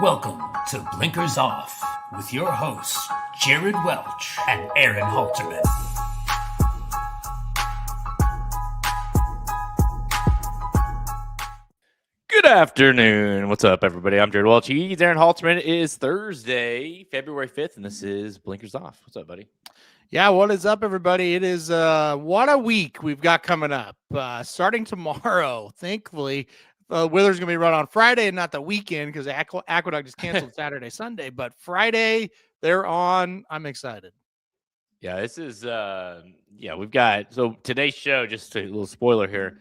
Welcome to Blinkers Off with your hosts, Jared Welch and Aaron Halterman. Good afternoon. What's up, everybody? I'm Jared Welch. He's Aaron Halterman. It is Thursday, February 5th, and this is Blinkers Off. What's up, buddy? Yeah, what is up, everybody? It is what a week we've got coming up. Starting tomorrow, thankfully, Wither's going to be run on Friday and not the weekend because Aqueduct just canceled Saturday, Sunday. But Friday, they're on. I'm excited. Yeah, this is, we've got, so today's show, just a little spoiler here,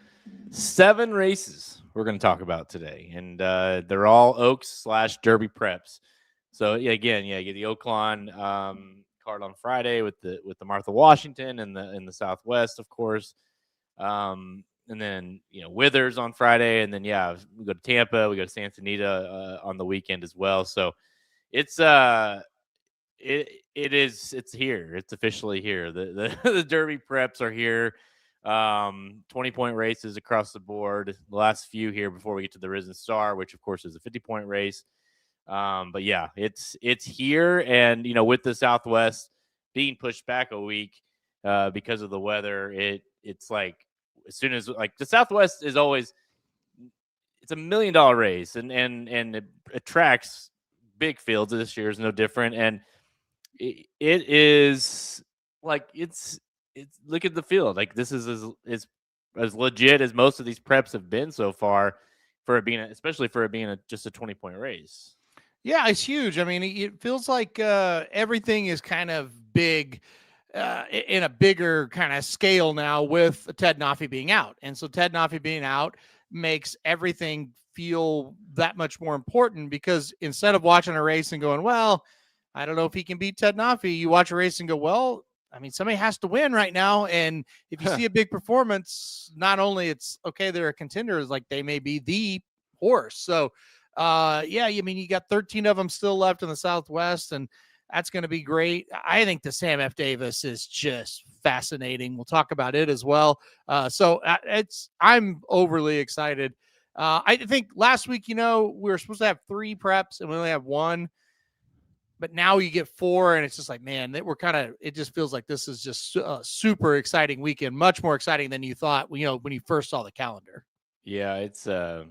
7 races we're going to talk about today. And they're all Oaks/Derby preps. So, yeah, again, you get the Oaklawn card on Friday with the Martha Washington and the Southwest, of course. And then, Withers on Friday. And then, we go to Tampa. We go to Santa Anita on the weekend as well. So it's it's here. It's officially here. The Derby preps are here. 20-point races across the board. The last few here before we get to the Risen Star, which, of course, is a 50-point race. But yeah, it's here. And, with the Southwest being pushed back a week because of the weather, it's like, as soon as the Southwest is always, it's $1 million race and it attracts big fields. This year is no different. And it is like, it's look at the field. Like, this is as legit as most of these preps have been so far especially for it being just a 20-point race. Yeah, it's huge. I mean, it feels like everything is kind of big in a bigger kind of scale now with Ted Nafi being out. And so Ted Nafi being out makes everything feel that much more important because instead of watching a race and going, well, I don't know if he can beat Ted Nafi, you watch a race and go, well, I mean, somebody has to win right now. And if you see a big performance, not only it's okay, they're a contender, it's like they may be the horse. So I mean, you got 13 of them still left in the Southwest, and that's going to be great. I think the Sam F. Davis is just fascinating. We'll talk about it as well. I'm overly excited. I think last week, we were supposed to have 3 preps and we only have 1, but now you get 4 and it's just like, man, it just feels like this is just a super exciting weekend, much more exciting than you thought, when you first saw the calendar. Yeah, it's, I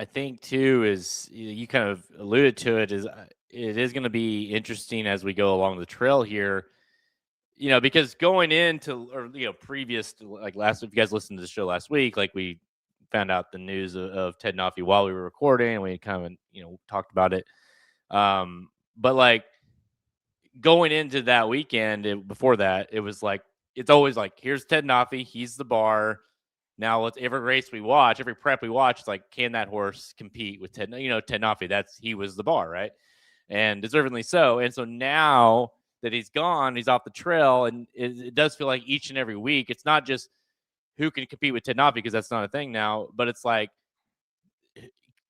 think too, is you kind of alluded to it, is it is going to be interesting as we go along the trail here, because going into, or, previous to, like last, if you guys listened to the show last week, like we found out the news of Ted Nafi while we were recording and we kind of, talked about it. But like going into that weekend, before that, it was like, it's always like, here's Ted Nafi, he's the bar. Now, every race we watch, every prep we watch, it's like, can that horse compete with Ted? Ted Nafi, he was the bar, right? And deservedly so. And so now that he's gone, he's off the trail, and it does feel like each and every week, it's not just who can compete with Ted Nafi, because that's not a thing now, but it's like,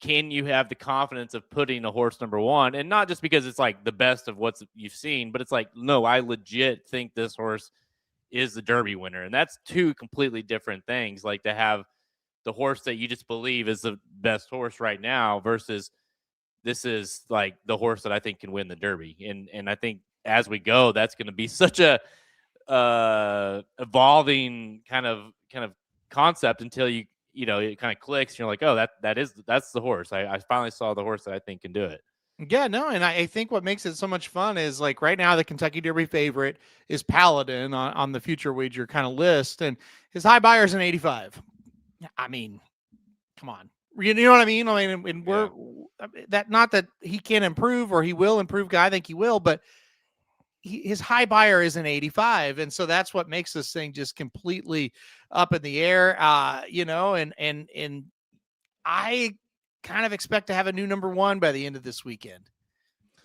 can you have the confidence of putting a horse number 1? And not just because it's like the best of what you've seen, but it's like, no, I legit think this horse is the Derby winner. And that's 2 completely different things. Like, to have the horse that you just believe is the best horse right now versus this is like the horse that I think can win the Derby. And I think as we go, that's going to be such a evolving kind of concept until it kind of clicks. And you're like, oh, that's the horse. I finally saw the horse that I think can do it. Yeah, no, and I think what makes it so much fun is, like, right now the Kentucky Derby favorite is Paladin on the future wager kind of list, and his high buyer is an 85. I mean, come on, you know what I mean? I mean, and we're that, not that he can't improve or he will improve. I think he will, but his high buyer is an 85, and so that's what makes this thing just completely up in the air. And I kind of expect to have a new number 1 by the end of this weekend.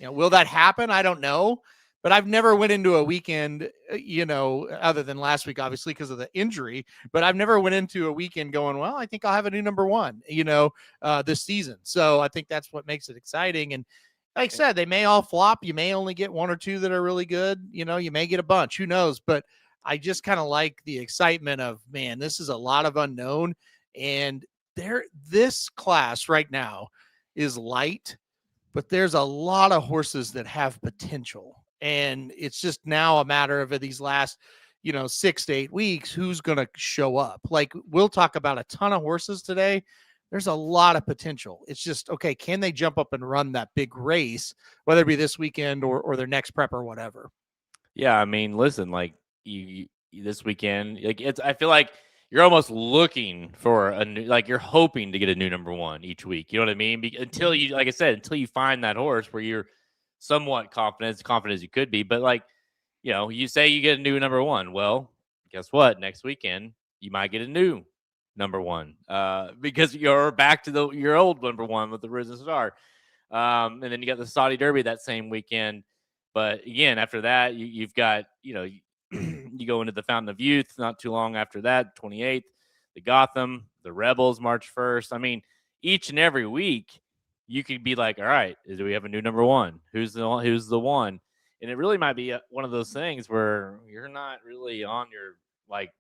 Will that happen? I don't know, but I've never went into a weekend, other than last week, obviously, because of the injury, but I've never went into a weekend going, well, I think I'll have a new number 1, this season. So I think that's what makes it exciting. And like I said, they may all flop. You may only get 1 or 2 that are really good. You may get a bunch, who knows? But I just kind of like the excitement of, man, this is a lot of unknown. And this class right now is light, but there's a lot of horses that have potential. And it's just now a matter of these last, 6 to 8 weeks, who's going to show up. Like, we'll talk about a ton of horses today. There's a lot of potential. It's just, okay, can they jump up and run that big race, whether it be this weekend or their next prep or whatever? Yeah, I mean, listen, like you this weekend, like I feel like you're almost looking for a new, like you're hoping to get a new number one each week. You know what I mean? Until you, like I said, until you find that horse where you're somewhat confident, as confident as you could be. But like, you say you get a new number one. Well, guess what? Next weekend you might get a new number one, because you're back to your old number one with the Risen Star, and then you got the Saudi Derby that same weekend. But again, after that, you've got, you go into the Fountain of Youth not too long after that, 28th, the Gotham, the Rebels, March 1st. I mean, each and every week, you could be like, all right, do we have a new number one? Who's the one? And it really might be one of those things where you're not really on your, like,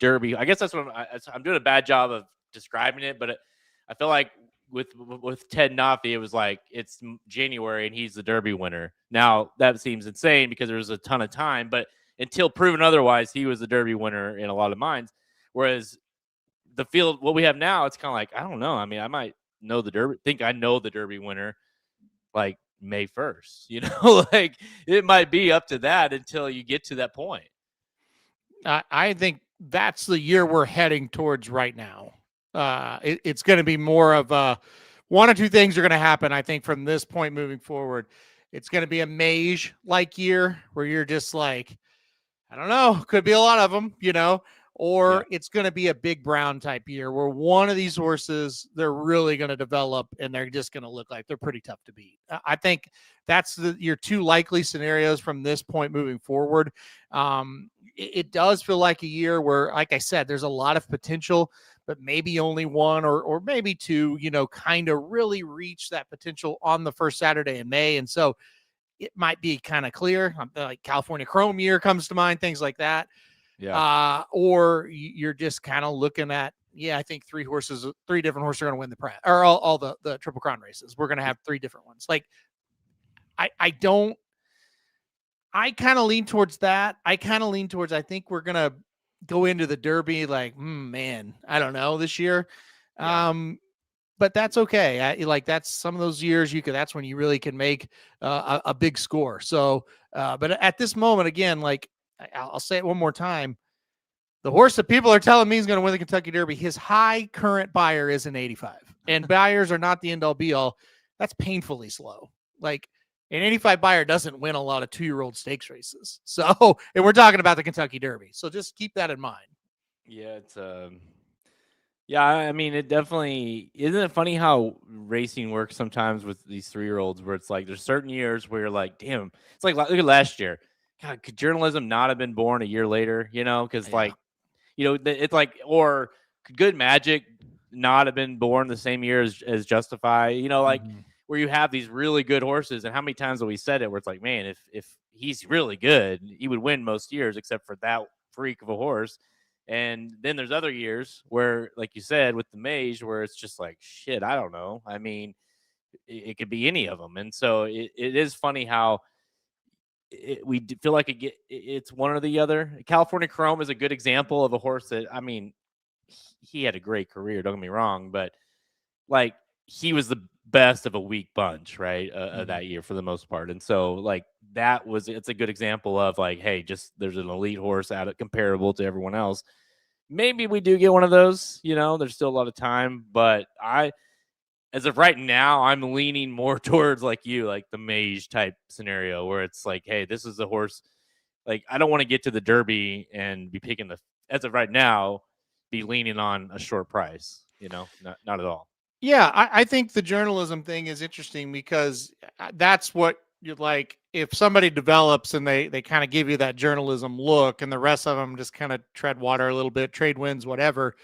Derby. I guess that's what I'm doing a bad job of describing it, but I feel like with Ted Nafi, it was like it's January and he's the Derby winner. Now that seems insane because there's a ton of time, but until proven otherwise, he was the Derby winner in a lot of minds. Whereas the field, what we have now, it's kind of like, I don't know. I mean, I might know think I know the Derby winner like May 1st, like it might be up to that until you get to that point. I think that's the year we're heading towards right now. It's going to be more of one or two things are going to happen, I think, from this point moving forward. It's going to be a mage-like year where you're just like, I don't know, could be a lot of them, or it's going to be a Big Brown type year where one of these horses, they're really going to develop and they're just going to look like they're pretty tough to beat. I think that's your two likely scenarios from this point moving forward. It does feel like a year where, like I said, there's a lot of potential, but maybe only one or maybe two, kind of really reach that potential on the first Saturday in May. And so it might be kind of clear, like California Chrome year comes to mind, things like that. Yeah. Or you're just kind of looking at, I think three different horses are going to win the prep or all the Triple Crown races. We're going to have three different ones. Like, I kind of lean towards that. I think we're going to go into the Derby like, man, I don't know this year. Yeah. But that's okay. That's some of those years that's when you really can make a big score. So, but at this moment, again, like I'll say it one more time, the horse that people are telling me is going to win the Kentucky Derby, his high current buyer is an 85, and buyers are not the end all be all. That's painfully slow. Like, an 85 buyer doesn't win a lot of 2-year-old stakes races. So, and we're talking about the Kentucky Derby. So just keep that in mind. Yeah, it's yeah, I mean, it definitely isn't it funny how racing works sometimes with these 3-year-olds where it's like there's certain years where you're like, damn, it's like look at last year. God, could journalism not have been born a year later? Because like, it's like, or could Good Magic not have been born the same year as Justify? Like where you have these really good horses, and how many times have we said it where it's like, man, if he's really good, he would win most years except for that freak of a horse. And then there's other years where, like you said, with the Mage, where it's just like, shit, I don't know. I mean, it could be any of them. And so it is funny how we feel like it's one or the other. California Chrome is a good example of a horse that, I mean, he had a great career, don't get me wrong, but like he was the best of a weak bunch, right? That year for the most part. And so like it's a good example of like, hey, just there's an elite horse out of comparable to everyone else. Maybe we do get one of those, there's still a lot of time, but as of right now, I'm leaning more towards like the Mage type scenario where it's like, hey, this is a horse. Like, I don't want to get to the Derby and be picking as of right now, be leaning on a short price, not at all. Yeah, I think the journalism thing is interesting because that's what you're like. If somebody develops and they kind of give you that journalism look and the rest of them just kind of tread water a little bit, trade winds, whatever,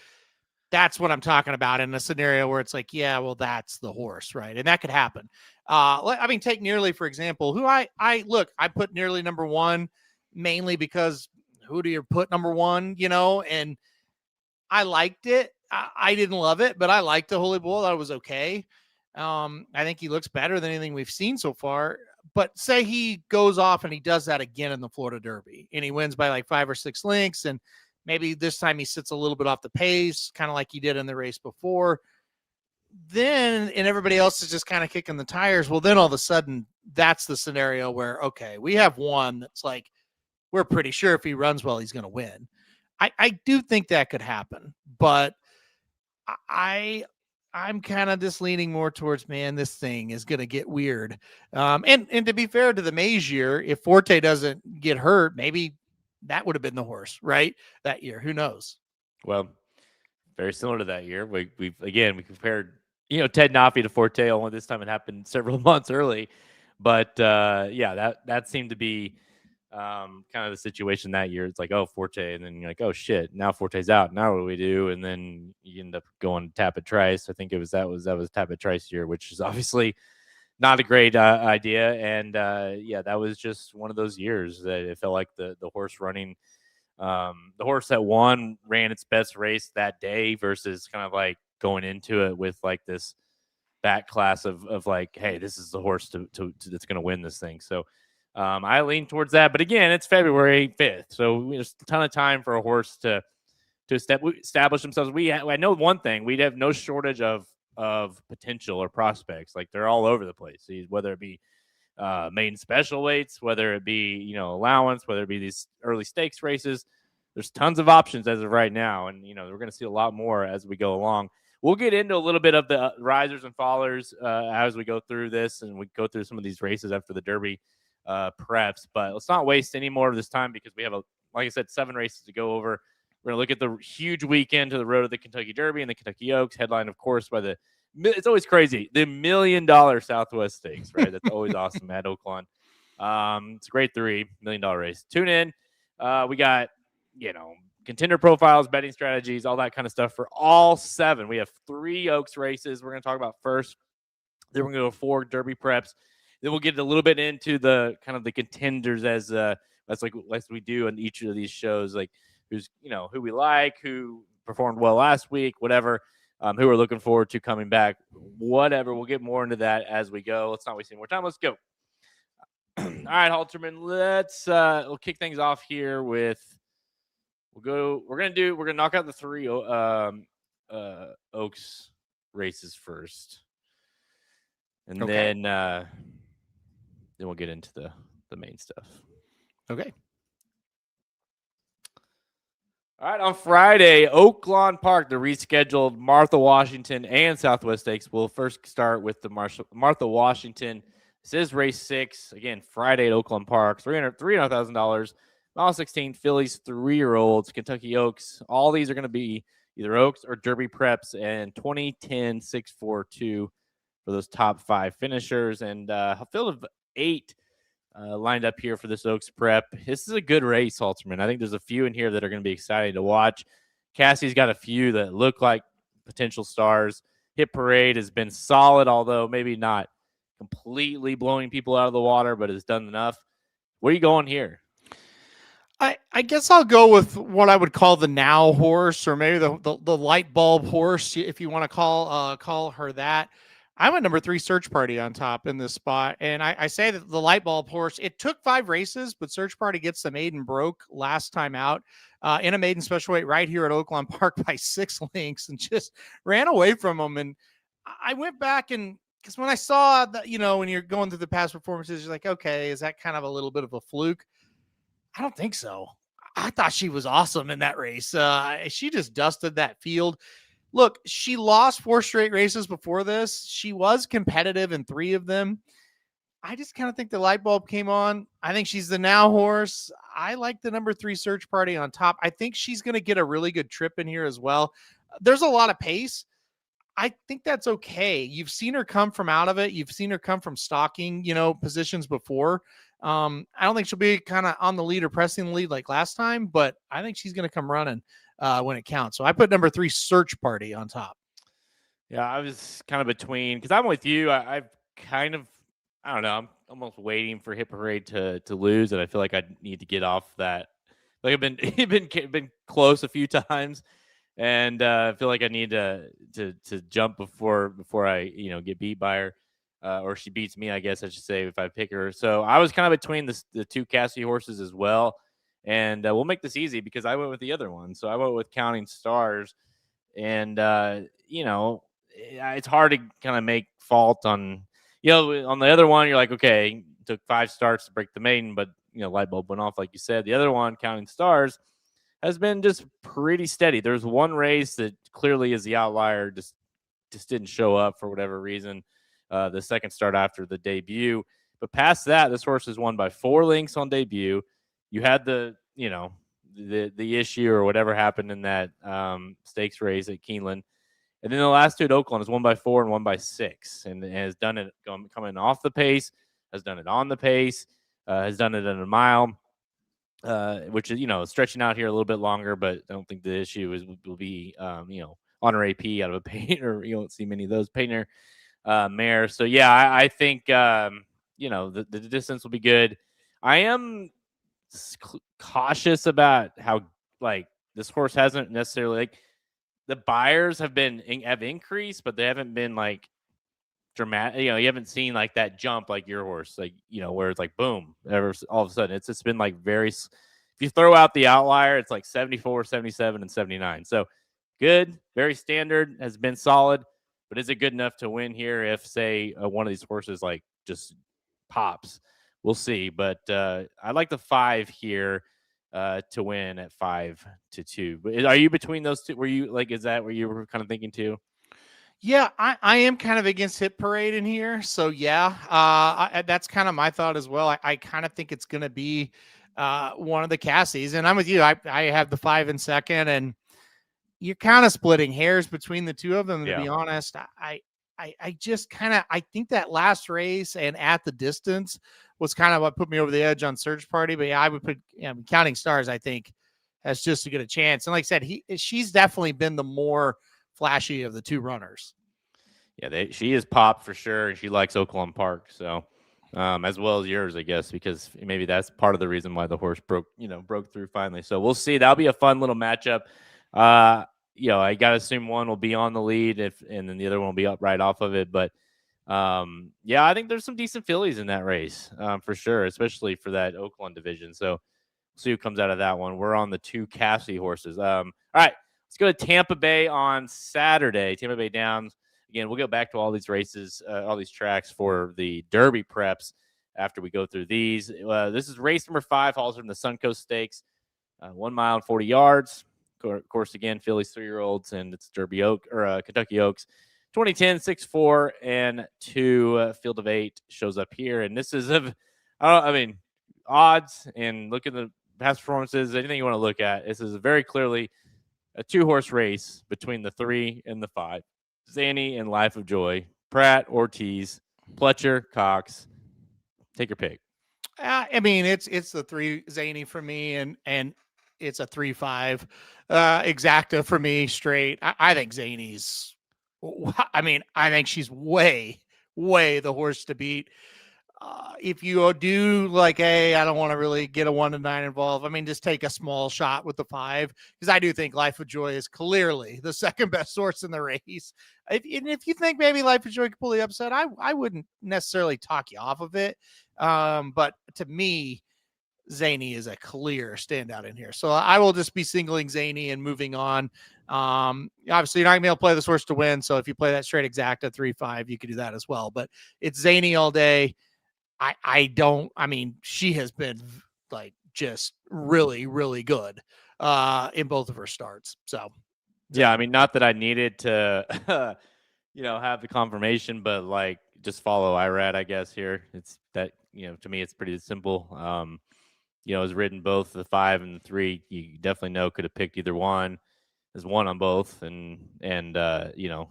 that's what I'm talking about in a scenario where it's like, yeah, well, that's the horse, right? And that could happen. I mean, take Nearly, for example, who I put Nearly number one mainly because who do you put number one, and I liked it. I didn't love it, but I liked the Holy Bull. That was okay. I think he looks better than anything we've seen so far. But say he goes off and he does that again in the Florida Derby and he wins by like 5 or 6 lengths. And maybe this time he sits a little bit off the pace, kind of like he did in the race before. Then, and everybody else is just kind of kicking the tires. Well, then all of a sudden, that's the scenario where, okay, we have one that's like, we're pretty sure if he runs well, he's going to win. I do think that could happen, but I'm kind of just leaning more towards, man, this thing is going to get weird. And to be fair to the Mays year, if Forte doesn't get hurt, maybe that would have been the horse, right? That year, who knows? Well, very similar to that year. We compared, Ted Nafi to Forte, only this time it happened several months early. But that seemed to be kind of the situation that year. It's like, oh, Forte, and then you're like, oh shit, now Forte's out. Now what do we do? And then you end up going Tapit Trice. I think that was Tapit Trice year, which is obviously not a great idea. And that was just one of those years that it felt like the horse running, the horse that won ran its best race that day versus kind of like going into it with like this back class of like, hey, this is the horse that's going to win this thing. So I lean towards that. But again, it's February 5th. So there's a ton of time for a horse to establish themselves. I know one thing, we'd have no shortage of potential or prospects. Like they're all over the place, whether it be maiden special weights, whether it be, allowance, whether it be these early stakes races. There's tons of options as of right now. And, we're going to see a lot more as we go along. We'll get into a little bit of the risers and fallers as we go through this, and we go through some of these races after the Derby preps. But let's not waste any more of this time because we have, like I said, 7 races to go over. We're going to look at the huge weekend to the road of the Kentucky Derby and the Kentucky Oaks, headlined, of course, by it's always crazy, the $1 million Southwest Stakes, right? That's always awesome at Oaklawn. It's a great $3 million race. Tune in. We got, contender profiles, betting strategies, all that kind of stuff for all 7. We have 3 Oaks races we're going to talk about first. Then we're going to go 4 Derby preps. Then we'll get a little bit into the kind of the contenders as we do on each of these shows, like who's, who we like, who performed well last week, whatever, who we're looking forward to coming back, whatever. We'll get more into that as we go. Let's not waste any more time. Let's go. All right, Halterman, we'll kick things off here with, we're going to knock out the 3 Oaks races first. And then we'll get into the main stuff. Okay. All right, on Friday, Oaklawn Park, the rescheduled Martha Washington and Southwest Stakes. We'll first start with the Martha Washington. This is race 6. Again, Friday at Oaklawn Park, $300,000. Mile 16, Phillies 3-year-olds, Kentucky Oaks. All these are going to be either Oaks or Derby preps, and 2010 642 for those top 5 finishers. And a field of 8 lined up here for this Oaks prep. This is a good race, Halterman. I think there's a few in here that are going to be exciting to watch. Cassie's got a few that look like potential stars. Hit Parade has been solid, although maybe not completely blowing people out of the water, but has done enough. Where are you going here? I guess I'll go with what I would call the now horse, or maybe the light bulb horse, if you want to call her that. I went number 3 Search Party on top in this spot. And I say that the light bulb horse, it took 5 races, but Search Party gets the maiden broke last time out in a maiden special weight right here at Oaklawn Park by 6 lengths and just ran away from them. And I went back and, because when I saw that, when you're going through the past performances, you're like, okay, is that kind of a little bit of a fluke? I don't think so. I thought she was awesome in that race. She just dusted that field. Look, she lost 4 straight races before this. She was competitive in 3 of them. I just kind of think the light bulb came on. I think she's the now horse. I like the number 3 Search Party on top. I think she's going to get a really good trip in here as well. There's a lot of pace. I think that's okay. You've seen her come from out of it. You've seen her come from stalking, positions before. I don't think she'll be kind of on the lead or pressing the lead like last time, but I think she's going to come running when it counts. So I put number 3 Search Party on top. Yeah, I was kind of between, because I'm with you. I've kind of, I don't know, I'm almost waiting for Hit Parade to lose, and I feel like I need to get off that. Like I've been close a few times, and I feel like I need to jump before I get beat by her, or she beats me, I guess I should say, if I pick her. So I was kind of between the two Cassie horses as well, and we'll make this easy because I went with the other one. So I went with Counting Stars, and it's hard to kind of make fault on on the other one. You're like, okay, took 5 starts to break the maiden, but light bulb went off like you said. The other one, Counting Stars, has been just pretty steady. There's one race that clearly is the outlier, just didn't show up for whatever reason. The second start after the debut, but past that, this horse has won by 4 lengths on debut. You had the issue or whatever happened in that stakes race at Keeneland, and then the last 2 at Oaklawn is 1 by 4 and 1 by 6, and has done it coming off the pace, has done it on the pace, has done it in a mile. Which is stretching out here a little bit longer, but I don't think the issue will be honor AP out of a painter. You don't see many of those painter mares. So yeah, I think the distance will be good. I am cautious about how this horse hasn't necessarily the buyers have increased, but they haven't been dramatic. You haven't seen that jump like your horse, where it's boom, all of a sudden. It's just been very, if you throw out the outlier, it's 74, 77, and 79. So good, very standard, has been solid, but is it good enough to win here if, say, one of these horses just pops? We'll see. But I like the 5 here to win at 5-2. Are you between those two? Were you is that where you were kind of thinking too? Yeah, I am kind of against Hit Parade in here. So yeah, that's kind of my thought as well. I kind of think it's going to be one of the Cassies, and I'm with you. I have the 5 in second, and you're kind of splitting hairs between the two of them. To be honest, I just I think that last race and at the distance was kind of what put me over the edge on Search Party. But yeah, I would put Counting Stars, I think, has just as good a chance. And like I said, she's definitely been the more flashy of the 2 runners. Yeah, she is popped for sure, and she likes Oaklawn Park, so as well as yours, I guess, because maybe that's part of the reason why the horse broke through finally. So we'll see. That'll be a fun little matchup. I gotta assume one will be on the lead, and then the other one will be up right off of it. But yeah, I think there's some decent fillies in that race for sure, especially for that Oaklawn division. So we'll see who comes out of that one. We're on the 2 Cassie horses. All right. Let's go to Tampa Bay on Saturday. Tampa Bay Downs. Again, we'll go back to all these races, all these tracks for the Derby preps after we go through these. This is race number 5, also from the Suncoast Stakes. 1 mile and 40 yards. Of course, again, Phillies 3-year-olds, and it's Derby Kentucky Oaks. 2010, 6-4, and 2 field of 8 shows up here. And this is, odds and look at the past performances, anything you want to look at. This is very clearly a 2-horse race between the 3 and the 5. Zanny and Life of Joy, Pratt, Ortiz, Pletcher, Cox. Take your pick. It's the 3 Zanny for me, and it's a 3-5 exacta for me straight. I think Zany's. I think she's way the horse to beat. If you do I don't want to really get a 1-9 involved. Just take a small shot with the 5, because I do think Life of Joy is clearly the second best horse in the race. If you think maybe Life of Joy could pull the upset, I wouldn't necessarily talk you off of it. But to me, Zaney is a clear standout in here. So I will just be singling Zaney and moving on. Obviously, you're not going to be able to play this horse to win. So if you play that straight exacta 3-5, you could do that as well. But it's Zaney all day. She has been just really, really good in both of her starts. So, yeah, not that I needed to, have the confirmation, but just follow IRAD, I guess here. It's that, to me, it's pretty simple. Has ridden both the 5 and the 3. You definitely know could have picked either one. There's 1 on both, and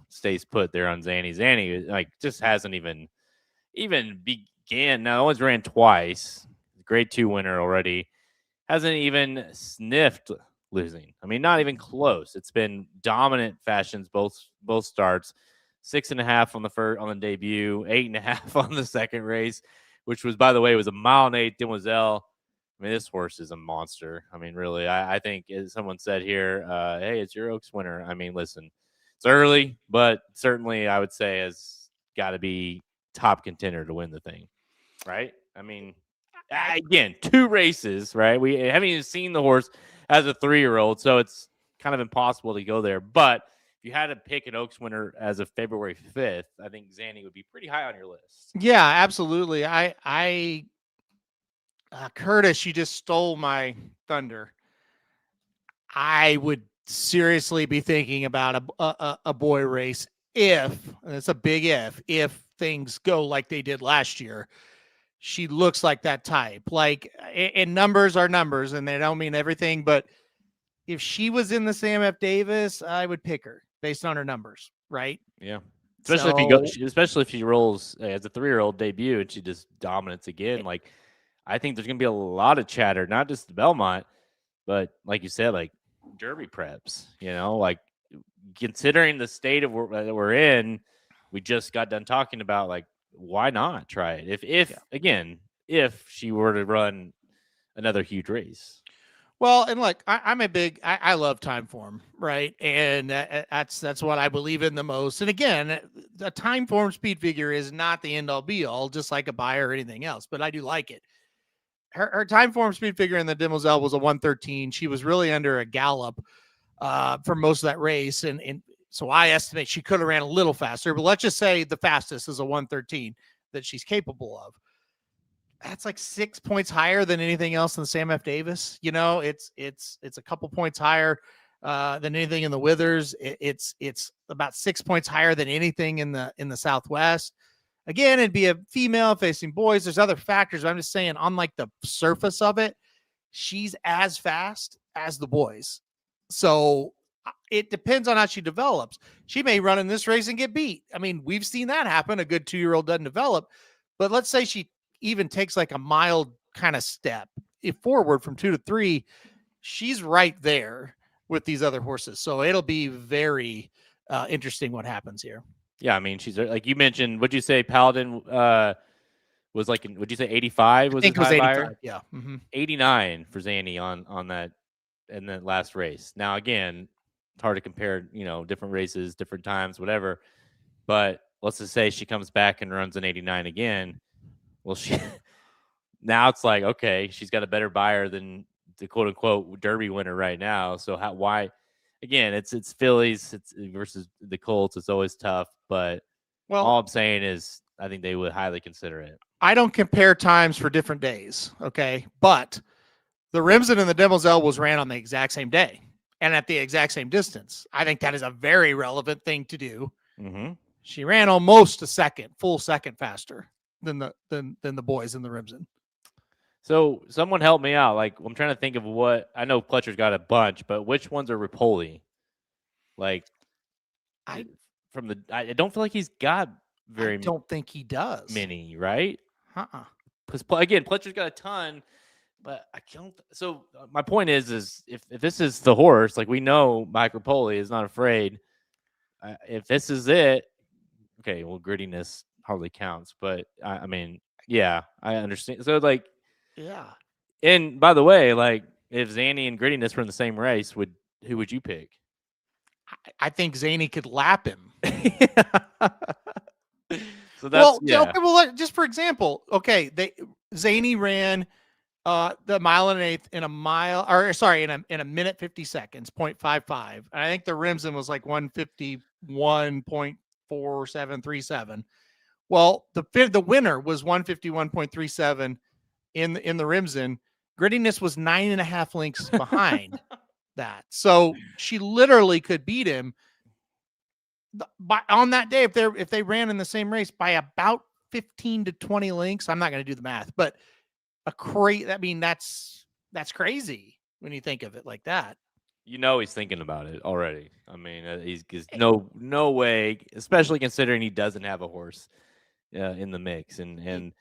stays put there on Zanny. Zanny just hasn't even began. Now, always ran twice. Grade 2 winner already. Hasn't even sniffed losing. Not even close. It's been dominant fashions both starts. 6.5 on the debut, 8.5 on the second race, which was, by the way, was a 1.8 Demoiselle. I mean, this horse is a monster. I mean, really, I think as someone said here, hey, it's your Oaks winner. I mean, listen, it's early, but certainly I would say has got to be top contender to win the thing, right? I mean, again, 2 races, right? We haven't even seen the horse as a 3-year-old, so it's kind of impossible to go there. But if you had to pick an Oaks winner as of February 5th, I think Zanny would be pretty high on your list. Yeah, absolutely. Curtis, you just stole my thunder. I would seriously be thinking about a boy race if, and it's a big if things go like they did last year. She looks like that type. Like, and numbers are numbers, and they don't mean everything. But if she was in the Sam F. Davis, I would pick her based on her numbers, right? Yeah. Especially if she rolls as a 3-year-old debut and she just dominates again. Like, I think there's gonna be a lot of chatter, not just the Belmont, but like you said, like Derby preps. Like considering the state that we're in, we just got done talking about like why not try it if she were to run another huge race. Well, and look, I love time form, right? And that's what I believe in the most. And again, a time form speed figure is not the end all be all, just like a buyer or anything else, but I do like it. Her time form speed figure in the Demoiselle was a 113. She was really under a gallop for most of that race. And so I estimate she could have ran a little faster, but let's just say the fastest is a 113 that she's capable of. That's like 6 points higher than anything else in Sam F. Davis. It's a couple points higher than anything in the Withers. It's about 6 points higher than anything in the Southwest. Again, it'd be a female facing boys. There's other factors. I'm just saying, on like the surface of it, she's as fast as the boys. So it depends on how she develops. She may run in this race and get beat. I mean, we've seen that happen. A good 2-year-old doesn't develop, but let's say she even takes like a mild kind of step forward from 2 to 3, she's right there with these other horses. So it'll be very interesting what happens here. Yeah, I mean, she's like you mentioned. What'd you say, Paladin was like? Would you say 85? Was I think it was 85. Buyer? Yeah, 89 for Zanny on that in that last race. Now again, it's hard to compare. Different races, different times, whatever. But let's just say she comes back and runs an 89 again. Well, now it's like, okay, she's got a better buyer than the quote unquote Derby winner right now. So why? Again, it's fillies versus the Colts. It's always tough, but all I'm saying is I think they would highly consider it. I don't compare times for different days, okay? But the Remsen and the Demoiselle was ran on the exact same day and at the exact same distance. I think that is a very relevant thing to do. Mm-hmm. She ran almost full second faster than the boys in the Remsen. So someone help me out. Like, I'm trying to think of what I know. Pletcher's got a bunch, but which ones are Rapoli? Like, I don't feel like he's got very. I don't think he does many, right? Because again, Pletcher's got a ton, but I don't. So my point is if this is the horse, like we know, Mike Rapoli is not afraid. If this is it, okay. Well, grittiness hardly counts, but I mean, yeah, I understand. So like. Yeah. And by the way, like if Zanny and Grittiness were in the same race, who would you pick? I think Zanny could lap him. So that's okay, well, just for example, okay, Zanny ran the mile and an eighth in a minute 50 seconds, 0.55. And I think the Remsen was like 151.4737. Well, the winner was 151.37 in the Remsen. Grittiness was 9.5 lengths behind that. So she literally could beat him on that day if they ran in the same race by about 15 to 20 lengths. I'm not going to do the math, but I mean, that's crazy when you think of it like that. He's thinking about it already. I mean, he's no way, especially considering he doesn't have a horse in the mix, and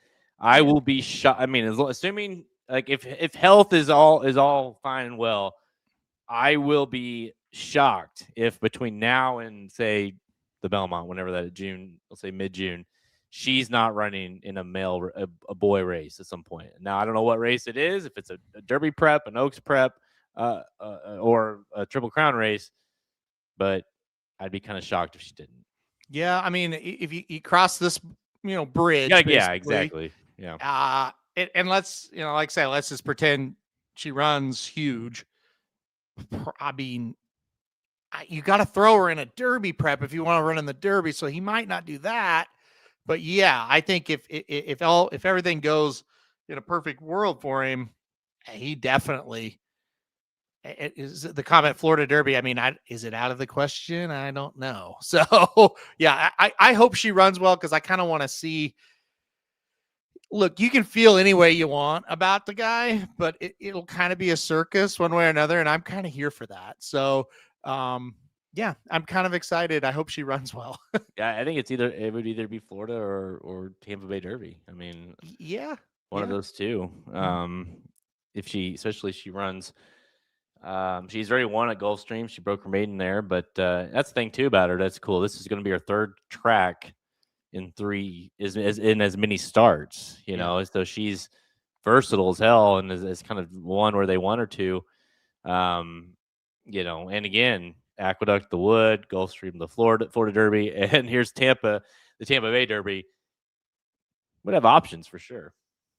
I will be shocked. I mean, assuming like if health is all fine and well, I will be shocked if between now and say the Belmont, whenever that June, let's say mid-June, she's not running in a boy race at some point. Now, I don't know what race it is, if it's a Derby prep, an Oaks prep, or a Triple Crown race, but I'd be kind of shocked if she didn't. Yeah, I mean, if you cross this, bridge, Yeah, exactly. Yeah. And let's, like I say, let's just pretend she runs huge. I mean, you got to throw her in a Derby prep if you want to run in the Derby. So he might not do that, but yeah, I think if everything goes in a perfect world for him, he definitely is the comment Florida Derby. I mean, is it out of the question? I don't know. So yeah, I hope she runs well, because I kind of want to see. Look, you can feel any way you want about the guy, but it'll kind of be a circus one way or another, and I'm kind of here for that. So yeah, I'm kind of excited. I hope she runs well. Yeah, I think it would either be Florida or Tampa Bay Derby. I mean, yeah, one of those two. Especially she runs. She's already won at Gulfstream. She broke her maiden there, but that's the thing too about her. That's cool. This is going to be her third track in as many starts. You know, so she's versatile as hell, and is kind of one where they want her to. And again, Aqueduct, the Wood, Gulfstream, the Florida Derby, and here's Tampa, the Tampa Bay Derby. Would have options for sure.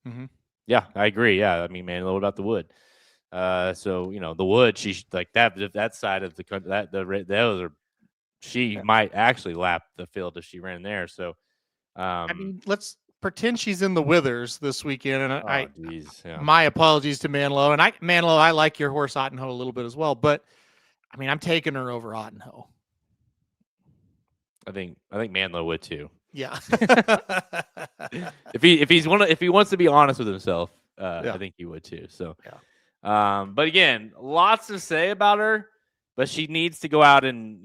Mm-hmm. Yeah, I agree. Yeah, I mean, man, what about the Wood? So the Wood, she's like that side of the country. She might actually lap the field if she ran there. So, I mean, let's pretend she's in the Withers this weekend, and my apologies to Manlow, and Manlow, I like your horse Ottenho a little bit as well, but I mean, I'm taking her over Ottenho. I think Manlow would too. Yeah. if he wants to be honest with himself, I think he would too. So, but again, lots to say about her, but she needs to go out and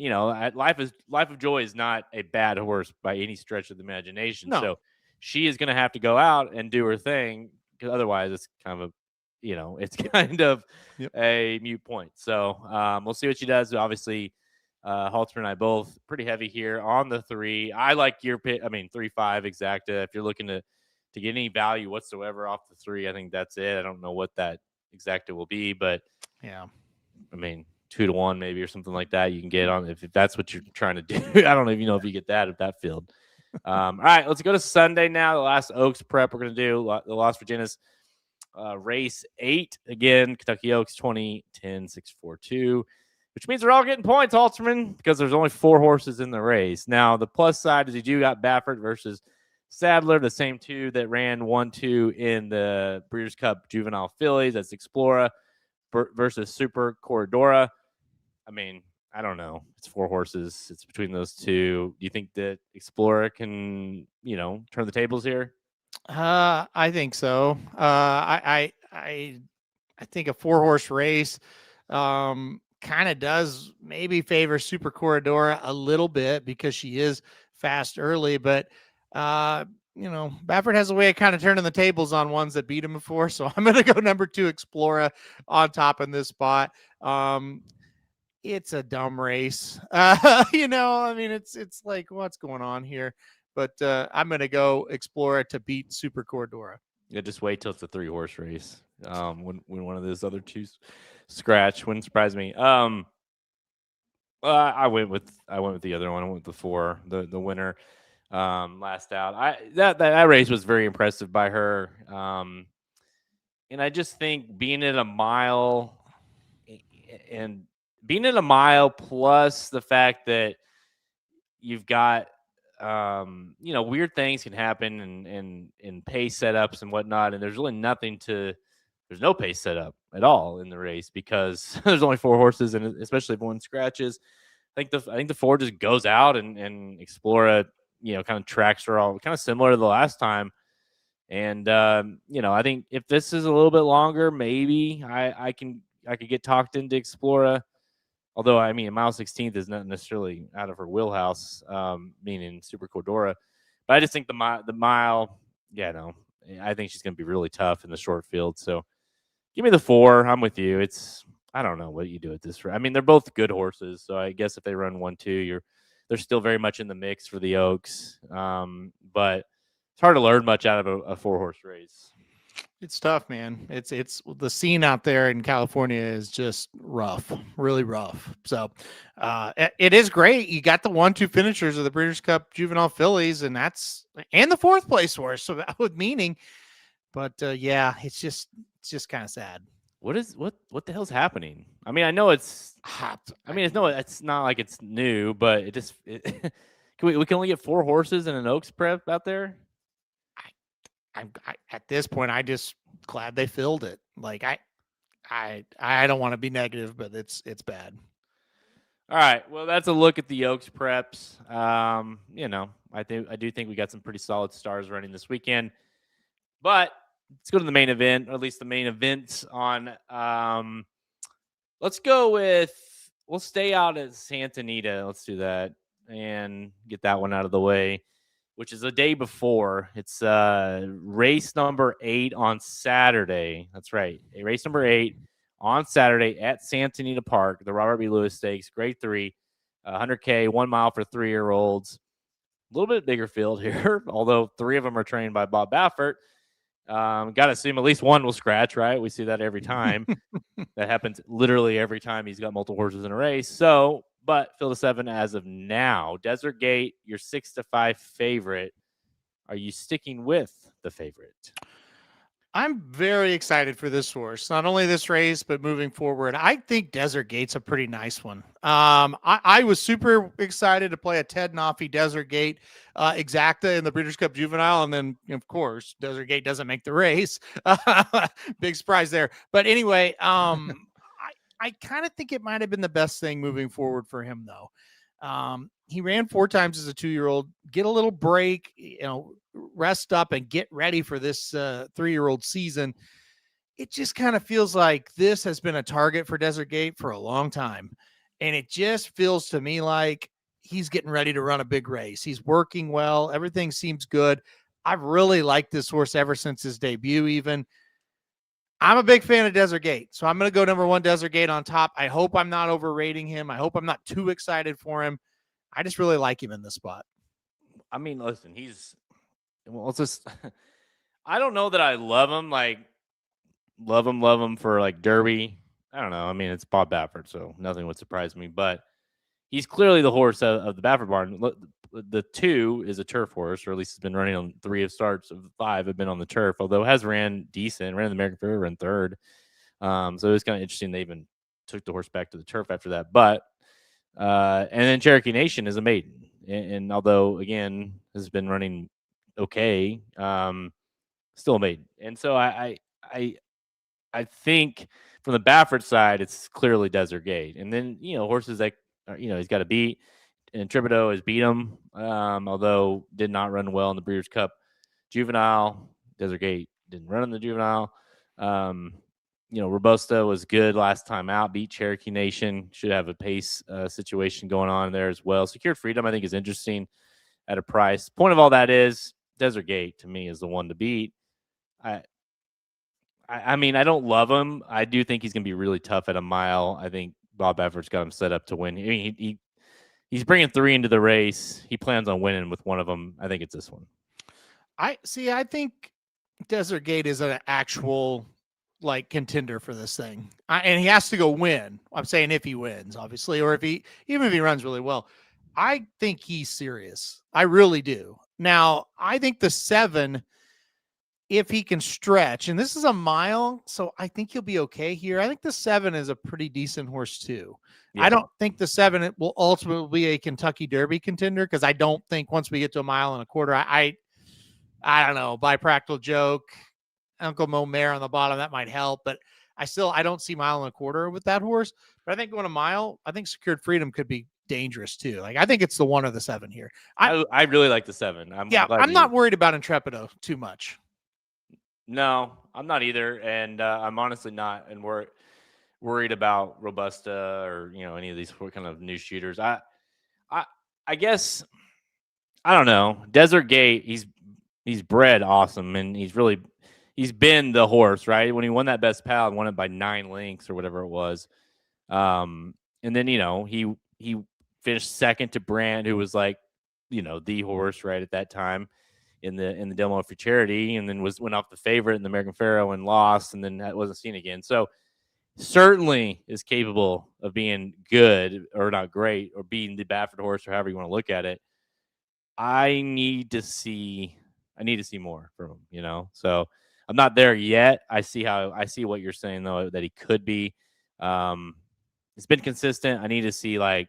Life of Joy is not a bad horse by any stretch of the imagination. No. So she is going to have to go out and do her thing, because otherwise it's kind of a mute point. So we'll see what she does. Obviously, Halter and I both pretty heavy here on the 3. I like your pick. I mean, 3-5 exacta. If you're looking to get any value whatsoever off the 3, I think that's it. I don't know what that exacta will be, but yeah, I mean, 2-1 maybe or something like that. You can get on if that's what you're trying to do. I don't even know if you get that at that field. All right, let's go to Sunday now. The last Oaks prep we're going to do, the Las Virgenes race 8. Again, Kentucky Oaks 20-10-642, which means they're all getting points, Halterman, because there's only 4 horses in the race. Now, the plus side is you do got Baffert versus Sadler, the same 2 that ran 1-2 in the Breeders' Cup Juvenile Fillies. That's Explora versus Super Corridora. I mean, I don't know. It's 4 horses. It's between those 2. Do you think that Explorer can, turn the tables here? I think so. I think a 4-horse race kind of does maybe favor Super Corridora a little bit, because she is fast early, but Baffert has a way of kind of turning the tables on ones that beat him before. So I'm going to go number 2, Explora, on top in this spot. It's a dumb race. I mean, it's like, what's going on here? But I'm going to go Explora to beat Super Corridora. Yeah, just wait till it's a 3-horse race. When one of those other 2 scratch, wouldn't surprise me. I went with the other one. I went with the 4, the winner. Last out. That race was very impressive by her. And I just think being at a mile plus the fact that you've got weird things can happen in pace setups and whatnot, and there's no pace setup at all in the race, because there's only 4 horses, and especially if one scratches, I think the 4 just goes out and Explora kind of tracks her all kind of similar to the last time. And I think if this is a little bit longer, maybe I could get talked into Explora. Although, I mean, mile 16th is not necessarily out of her wheelhouse, meaning Super Corridora. But I just think the mile, I think she's going to be really tough in the short field. So give me the 4. I'm with you. I don't know what you do at this. I mean, they're both good horses. So I guess if they run 1-2, they're still very much in the mix for the Oaks. But it's hard to learn much out of a 4-horse race. It's tough, man. It's the scene out there in California is just rough, really rough. So it is great. You got the 1-2 finishers of the Breeders' Cup Juvenile Fillies, and the 4th place horse. So that with meaning, but yeah, it's just kind of sad. What the hell's happening? I mean, I know it's hot. I mean, it's not like it's new, but we can only get 4 horses in an Oaks prep out there. I'm at this point, I just glad they filled it. Like I don't want to be negative, but it's bad. All right. Well, that's a look at the Oaks preps. I do think we got some pretty solid stars running this weekend. But let's go to the main event, or at least the main events on. We'll stay out at Santa Anita. Let's do that and get that one out of the way, which is the day before. It's race number 8 on Saturday. That's right. Race number 8 on Saturday at Santa Anita Park, the Robert B. Lewis Stakes, grade 3, 100K, 1 mile for 3-year-olds. A little bit bigger field here, although 3 of them are trained by Bob Baffert. Got to assume at least one will scratch, right? We see that every time. That happens literally every time he's got multiple horses in a race. So, but field of 7 as of now. Desert Gate, your 6-5 favorite. Are you sticking with the favorite? I'm very excited for this horse. Not only this race, but moving forward. I think Desert Gate's a pretty nice one. I was super excited to play a Ted Noffey Desert Gate exacta in the Breeders' Cup Juvenile. And then, of course, Desert Gate doesn't make the race. Big surprise there. But anyway, I kind of think it might have been the best thing moving forward for him, though. He ran 4 times as a 2-year-old, get a little break, rest up and get ready for this 3-year-old season. It just kind of feels like this has been a target for Desert Gate for a long time. And it just feels to me like he's getting ready to run a big race. He's working well. Everything seems good. I've really liked this horse ever since his debut, even. I'm a big fan of Desert Gate. So I'm going to go number 1 Desert Gate on top. I hope I'm not overrating him. I hope I'm not too excited for him. I just really like him in this spot. I mean, listen, I don't know that I love him, like love him for like Derby. I don't know. I mean, it's Bob Baffert, so nothing would surprise me, but he's clearly the horse of the Baffert barn. The 2 is a turf horse, or at least has been running on 3 of starts of 5 have been on the turf, although has ran decent, ran the American Fair, ran 3rd. So it was kind of interesting. They even took the horse back to the turf after that, but and then Cherokee Nation is a maiden. And although, again, has been running okay, still a maiden. And so I think from the Baffert side, it's clearly Desert Gate. And then, horses that, he's got to beat. And Thibodeau has beat him, although did not run well in the Breeders' Cup Juvenile. Desert Gate didn't run in the Juvenile. Robusta was good last time out, beat Cherokee Nation. Should have a pace situation going on there as well. Secured Freedom, I think, is interesting at a price. Point of all that is Desert Gate, to me, is the one to beat. I mean, I don't love him. I do think he's going to be really tough at a mile. I think Bob Baffert's got him set up to win. I mean, he's bringing 3 into the race. He plans on winning with one of them. I think it's this one. I think Desert Gate is an actual contender for this thing, and he has to go win. I'm saying if he wins, obviously, or even if he runs really well. I think he's serious. I really do. Now, I think the 7, if he can stretch, and this is a mile, so I think he'll be okay here. I think the 7 is a pretty decent horse too. Yeah. I don't think the 7 will ultimately be a Kentucky Derby contender, because I don't think once we get to a mile and a quarter, I don't know, by practical joke, Uncle Mo Mare on the bottom, that might help, but I don't see mile and a quarter with that horse. But I think going a mile, I think Secured Freedom could be dangerous too. I think it's the 1 or the 7 here. I really like the 7. I'm not worried about Intrepido too much. No, I'm not either, and I'm honestly not, and worried about Robusta or any of these kind of new shooters. I guess I don't know. Desert Gate, he's bred awesome, and he's been the horse, right? When he won that Best Pal and won it by 9 lengths or whatever it was, and then he finished second to Brandt, who was the horse right at that time. in the demo for charity, and then went off the favorite in the American Pharoah and lost, and then wasn't seen again. So certainly is capable of being good or not great or being the Baffert horse or however you want to look at it. I need to see more from him, you know. So I'm not there yet. I see what you're saying though, that he could be. It's been consistent. I need to see, like,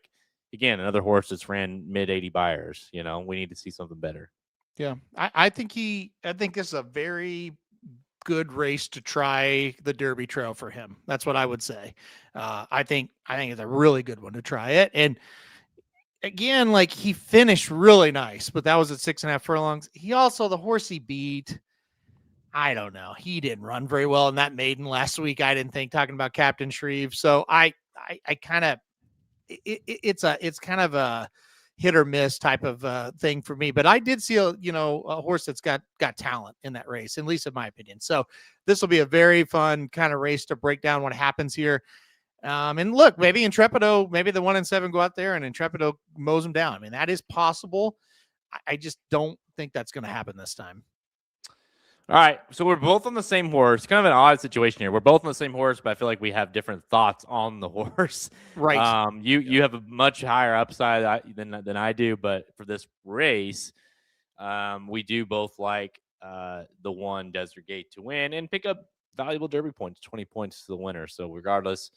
again, another horse that's ran mid 80 buyers. You know, we need to see something better. Yeah, I think it's a very good race to try the Derby Trail for him. That's what I would say. I think it's a really good one to try it. And again, like, he finished really nice, but that was at 6.5 furlongs. He also, the horse he beat, I don't know. He didn't run very well in that maiden last week. I didn't think, talking about Captain Shreve. So I kind of, it's kind of a hit or miss type of thing for me. But I did see a horse that's got talent in that race, at least in my opinion. So this will be a very fun kind of race to break down what happens here. And look, maybe Intrepido, maybe the 1 and 7 go out there and Intrepido mows them down. I mean, that is possible. I just don't think that's going to happen this time. All right, so we're both on the same horse. Kind of an odd situation here. We're both on the same horse, but I feel like we have different thoughts on the horse. Right. You have a much higher upside than I do, but for this race, we do both like the 1 Desert Gate to win and pick up valuable Derby points, 20 points to the winner. So regardless,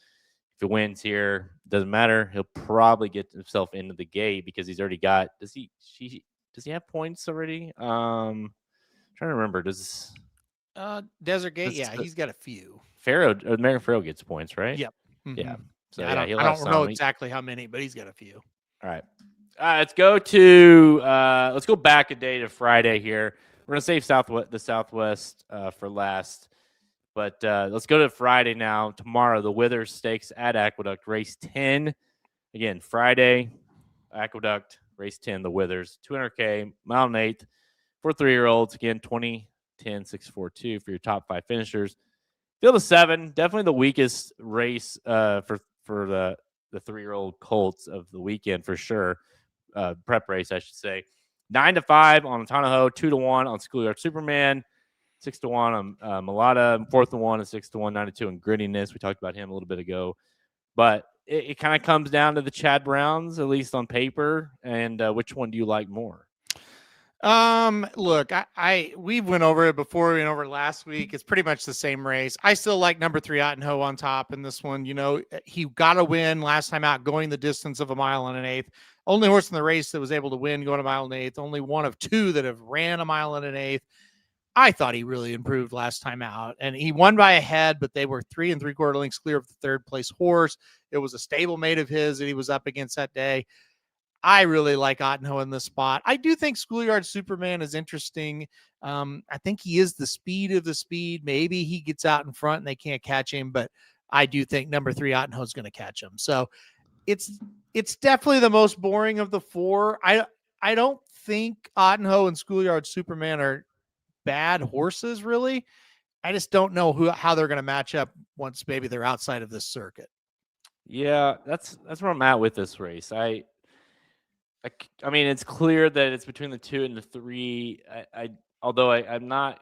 if he wins here, doesn't matter. He'll probably get himself into the gate because he's already got. Does he have points already? Trying to remember. Does Desert Gate? Yeah, he's got a few. American Pharoah gets points, right? Yep. Mm-hmm. Yeah. So yeah, I don't know exactly how many, but he's got a few. All right. Let's go back a day to Friday here. We're gonna save the Southwest for last, but let's go to Friday now. Tomorrow, the Virgenes Stakes at Aqueduct, race 10. Again, Friday, Aqueduct, race 10, the Withers, 200K, mile and 8. For 3-year-olds, again, 20, 10, 6, 4, 2 for your top 5 finishers. Field of 7, definitely the weakest race for the 3-year-old colts of the weekend for sure. Prep race, I should say. 9-5 on Tanaho, 2-1 on Schoolyard Superman, 6-1 on Mulata, 4-1 and 6-1, 9-2 in Grittiness. We talked about him a little bit ago. But it kind of comes down to the Chad Browns, at least on paper. And which one do you like more? Look, we went over it before. We went over it last week. It's pretty much the same race. I still like number 3 Ottenho on top in this one. You know, he got a win last time out, going the distance of 1 mile and an eighth. Only horse in the race that was able to win going 1 mile and an eighth. Only one of 2 that have ran 1 mile and an eighth. I thought he really improved last time out, and he won by a head, but they were 3 3/4 lengths clear of the 3rd place horse. It was a stablemate of his that he was up against that day. I really like Ottenho in this spot. I do think Schoolyard Superman is interesting. I think he is the speed of the speed. Maybe he gets out in front and they can't catch him, but I do think number 3 Ottenho is going to catch him. So it's definitely the most boring of the 4. I don't think Ottenho and Schoolyard Superman are bad horses, really. I just don't know how they're going to match up once maybe they're outside of this circuit. Yeah, that's where I'm at with this race. I mean, it's clear that it's between the 2 and the 3. Although I'm not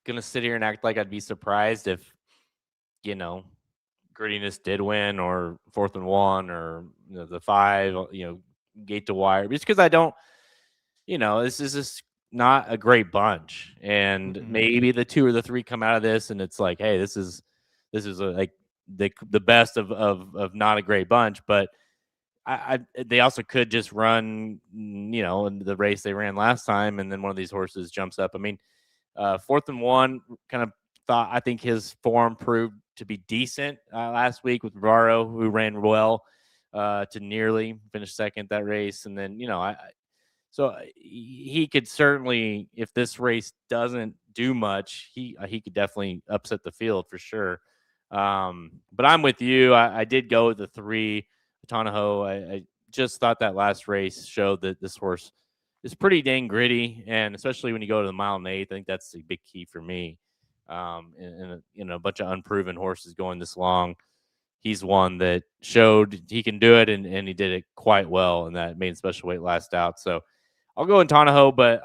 gonna sit here and act like I'd be surprised if, you know, Grittiness did win, or 4th and 1, or the 5, gate to wire. Just because I don't, this is just not a great bunch, and maybe the 2 or the 3 come out of this, and it's like, hey, this is like the best of not a great bunch, but. They also could just run, in the race they ran last time, and then one of these horses jumps up. I mean, 4th and 1, I think his form proved to be decent last week with Rivaro, who ran well to nearly finish second that race. And then, so he could certainly, if this race doesn't do much, he could definitely upset the field for sure. But I'm with you. I did go with the 3. Tanaho. I just thought that last race showed that this horse is pretty dang gritty, and especially when you go to the mile and 8, I think that's a big key for me. And a bunch of unproven horses going this long, he's one that showed he can do it, and he did it quite well in that main special weight last out. So I'll go in Tanaho, but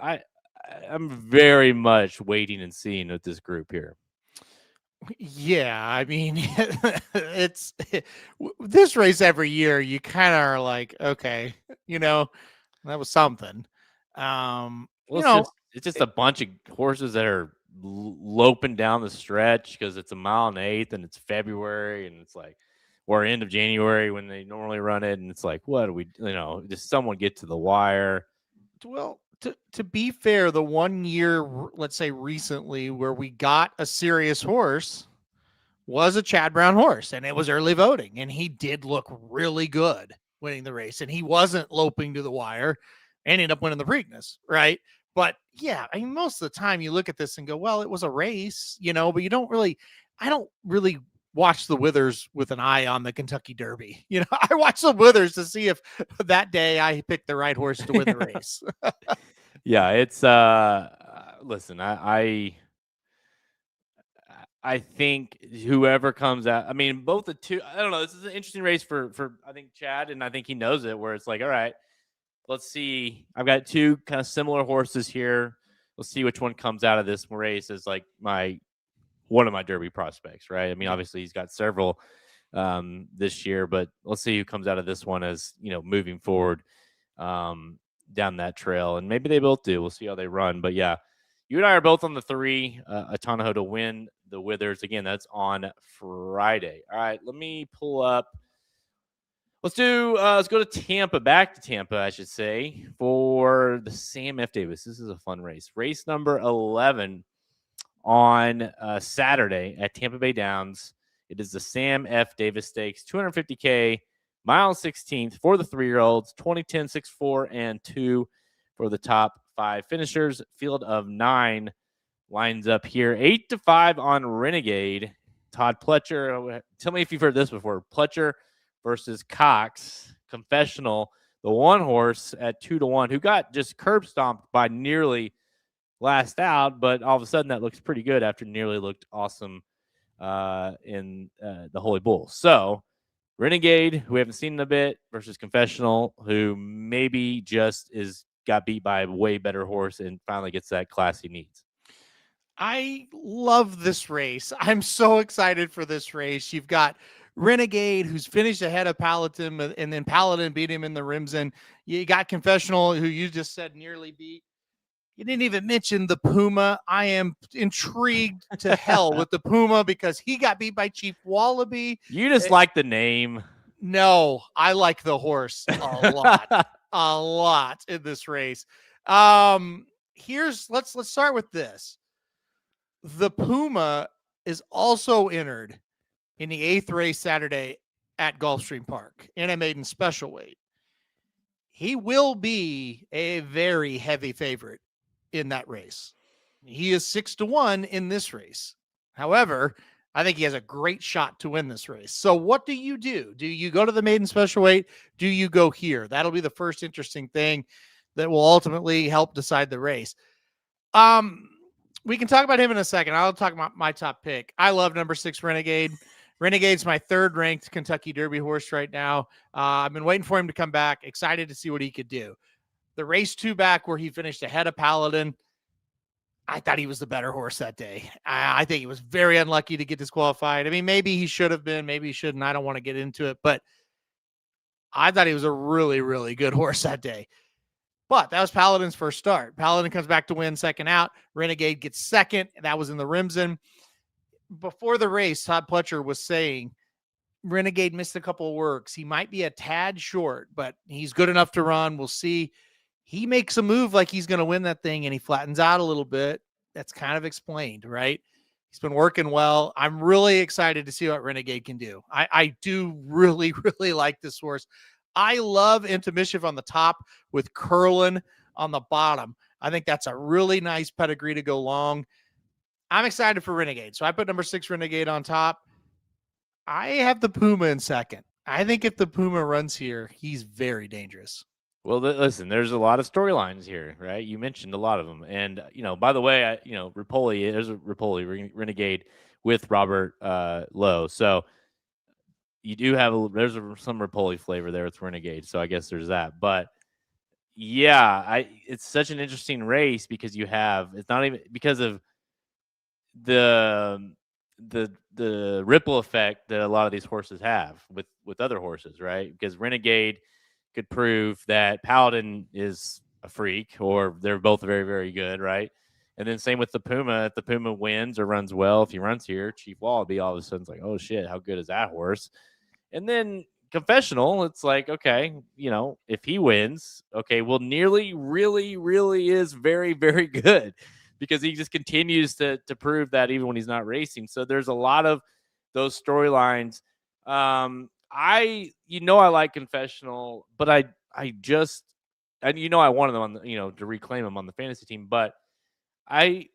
I'm very much waiting and seeing with this group here. Yeah, I mean, it's this race every year. You kind of are like, okay, that was something. Well, it's just a bunch of horses that are loping down the stretch because it's a mile and eighth and it's February and it's like or end of January when they normally run it, and it's like, what do we, does someone get to the wire? Well, to be fair, the 1 year, let's say recently, where we got a serious horse was a Chad Brown horse, and it was early voting, and he did look really good winning the race, and he wasn't loping to the wire, ended up winning the Preakness, right? But yeah, I mean, most of the time you look at this and go, well, it was a race, but I don't really watch the Withers with an eye on the Kentucky Derby. I watch the Withers to see if that day I picked the right horse to win the race. Yeah, it's listen, I think whoever comes out, I mean, both the two, I don't know, this is an interesting race for I think Chad, and I think he knows it, where it's like, all right, let's see. I've got two kind of similar horses here. Let's see which one comes out of this race as like one of my Derby prospects, right? I mean, obviously he's got several this year, but let's see who comes out of this one as, moving forward down that trail. And maybe they both do. We'll see how they run. But yeah, you and I are both on the 3, Atanaho to win the Withers. Again, that's on Friday. All right, let me pull up. Let's go to Tampa, back to Tampa, I should say, for the Sam F. Davis. This is a fun race. Race number 11 on Saturday at Tampa Bay Downs. It is the Sam F. Davis Stakes, 250K, mile 16th for the 3-year-olds, 2010, 6-4, and 2 for the top 5 finishers. Field of 9 lines up here. 8-5 on Renegade. Todd Pletcher. Tell me if you've heard this before. Pletcher versus Cox. Confessional, the one horse at 2-1, who got just curb stomped by nearly last out, but all of a sudden that looks pretty good after nearly looked awesome in the Holy Bull. So Renegade, who we haven't seen in a bit, versus Confessional, who maybe just got beat by a way better horse and finally gets that class he needs. I love this race. I'm so excited for this race. You've got Renegade, who's finished ahead of Paladin, and then Paladin beat him in the Rimson. You got Confessional, who you just said nearly beat. You didn't even mention the Puma. I am intrigued to hell with the Puma because he got beat by Chief Wallaby. You just like the name. No, I like the horse a lot in this race. Let's start with this. The Puma is also entered in the 8th race Saturday at Gulfstream Park in a maiden special weight. He will be a very heavy favorite in that race. He is 6-1 in this race. However, I think he has a great shot to win this race. So what do you do? Do you go to the maiden special weight? Do you go here? That'll be the first interesting thing that will ultimately help decide the race. We can talk about him in a second. I'll talk about my top pick. I love number 6 Renegade. Renegade's my 3rd ranked Kentucky Derby horse right now. I've been waiting for him to come back. Excited to see what he could do. The race 2 back where he finished ahead of Paladin, I thought he was the better horse that day. I think he was very unlucky to get disqualified. I mean, maybe he should have been, maybe he shouldn't. I don't want to get into it, but I thought he was a really, really good horse that day. But that was Paladin's first start. Paladin comes back to win second out. Renegade gets second. That was in the Rimson. Before the race, Todd Pletcher was saying Renegade missed a couple of works. He might be a tad short, but he's good enough to run. We'll see. He makes a move like he's going to win that thing, and he flattens out a little bit. That's kind of explained, right? He's been working well. I'm really excited to see what Renegade can do. I do really, really like this horse. I love Into Mischief on the top with Curlin on the bottom. I think that's a really nice pedigree to go long. I'm excited for Renegade. So I put number 6 Renegade on top. I have the Puma in second. I think if the Puma runs here, he's very dangerous. Well, listen, there's a lot of storylines here, right? You mentioned a lot of them. And, by the way, Ripoli, there's a Ripoli Renegade with Robert Lowe. So you do have, there's some Ripoli flavor there with Renegade. So I guess there's that. But, Yeah, it's such an interesting race because it's not even because of the the ripple effect that a lot of these horses have with other horses, right? Because Renegade could prove that Paladin is a freak, or they're both very, very good, right? And then same with the Puma. If the Puma wins or runs well, if he runs here, Chief Wallaby all of a sudden is like, oh shit, how good is that horse? And then Confessional, it's like, okay, if he wins, okay, well, Nearly really, really is very, very good because he just continues to prove that even when he's not racing. So there's a lot of those storylines. I like Confessional, but I just, and I wanted them on to reclaim him on the fantasy team, but I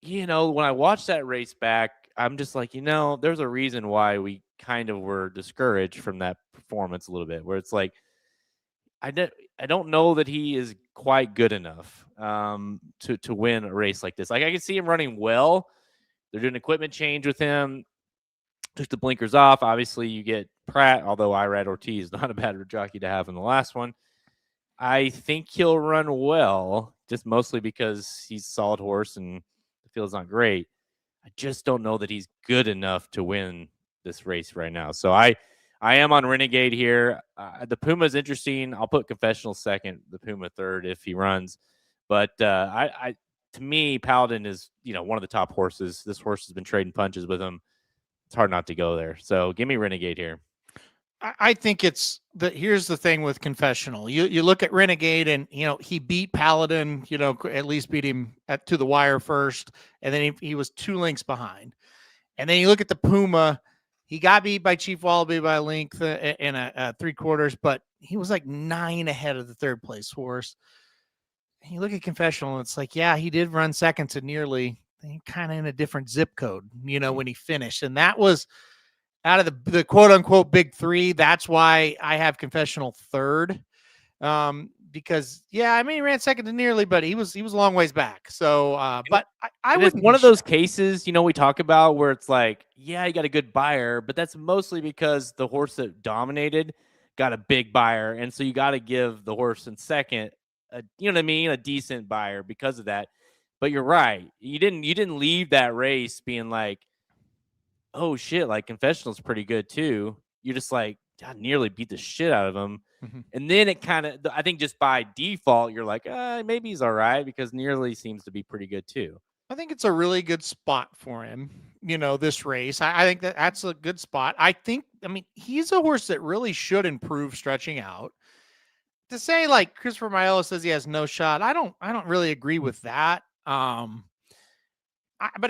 when I watched that race back, I'm just like, there's a reason why we kind of were discouraged from that performance a little bit, where it's like, I don't know that he is quite good enough to win a race like this. Like, I can see him running well. They're doing equipment change with him. Took the blinkers off. Obviously, you get Pratt, although Irad Ortiz is not a bad jockey to have in the last one. I think he'll run well, just mostly because he's a solid horse and the field's not great. I just don't know that he's good enough to win this race right now. So I am on Renegade here. The Puma's interesting. I'll put Confessional second, the Puma third if he runs. But to me, Paladin is one of the top horses. This horse has been trading punches with him. It's hard not to go there. So give me Renegade here. I think here's the thing with Confessional. You look at Renegade and, he beat Paladin, at least beat him to the wire first. And then he was 2 lengths behind. And then you look at the Puma, he got beat by Chief Wallaby by a length in a 3/4, but he was like 9 ahead of the third place horse. And you look at Confessional and it's like, yeah, he did run second to Nearly, kind of in a different zip code, when he finished. And that was out of the quote unquote big 3. That's why I have Confessional third. Because he ran second to Nearly, but he was a long ways back. So, but I was one of those cases, we talk about where it's like, yeah, you got a good buyer, but that's mostly because the horse that dominated got a big buyer. And so you got to give the horse in second, a decent buyer because of that. But you're right. You didn't leave that race being like, oh shit, like Confessional's pretty good too. You're just like, God, Nearly beat the shit out of him. Mm-hmm. And then it kind of, I think just by default, you're like, maybe he's all right because Nearly seems to be pretty good too. I think it's a really good spot for him, this race. I think that's a good spot. He's a horse that really should improve stretching out. To say like Christopher Maiello says he has no shot, I don't really agree with that. But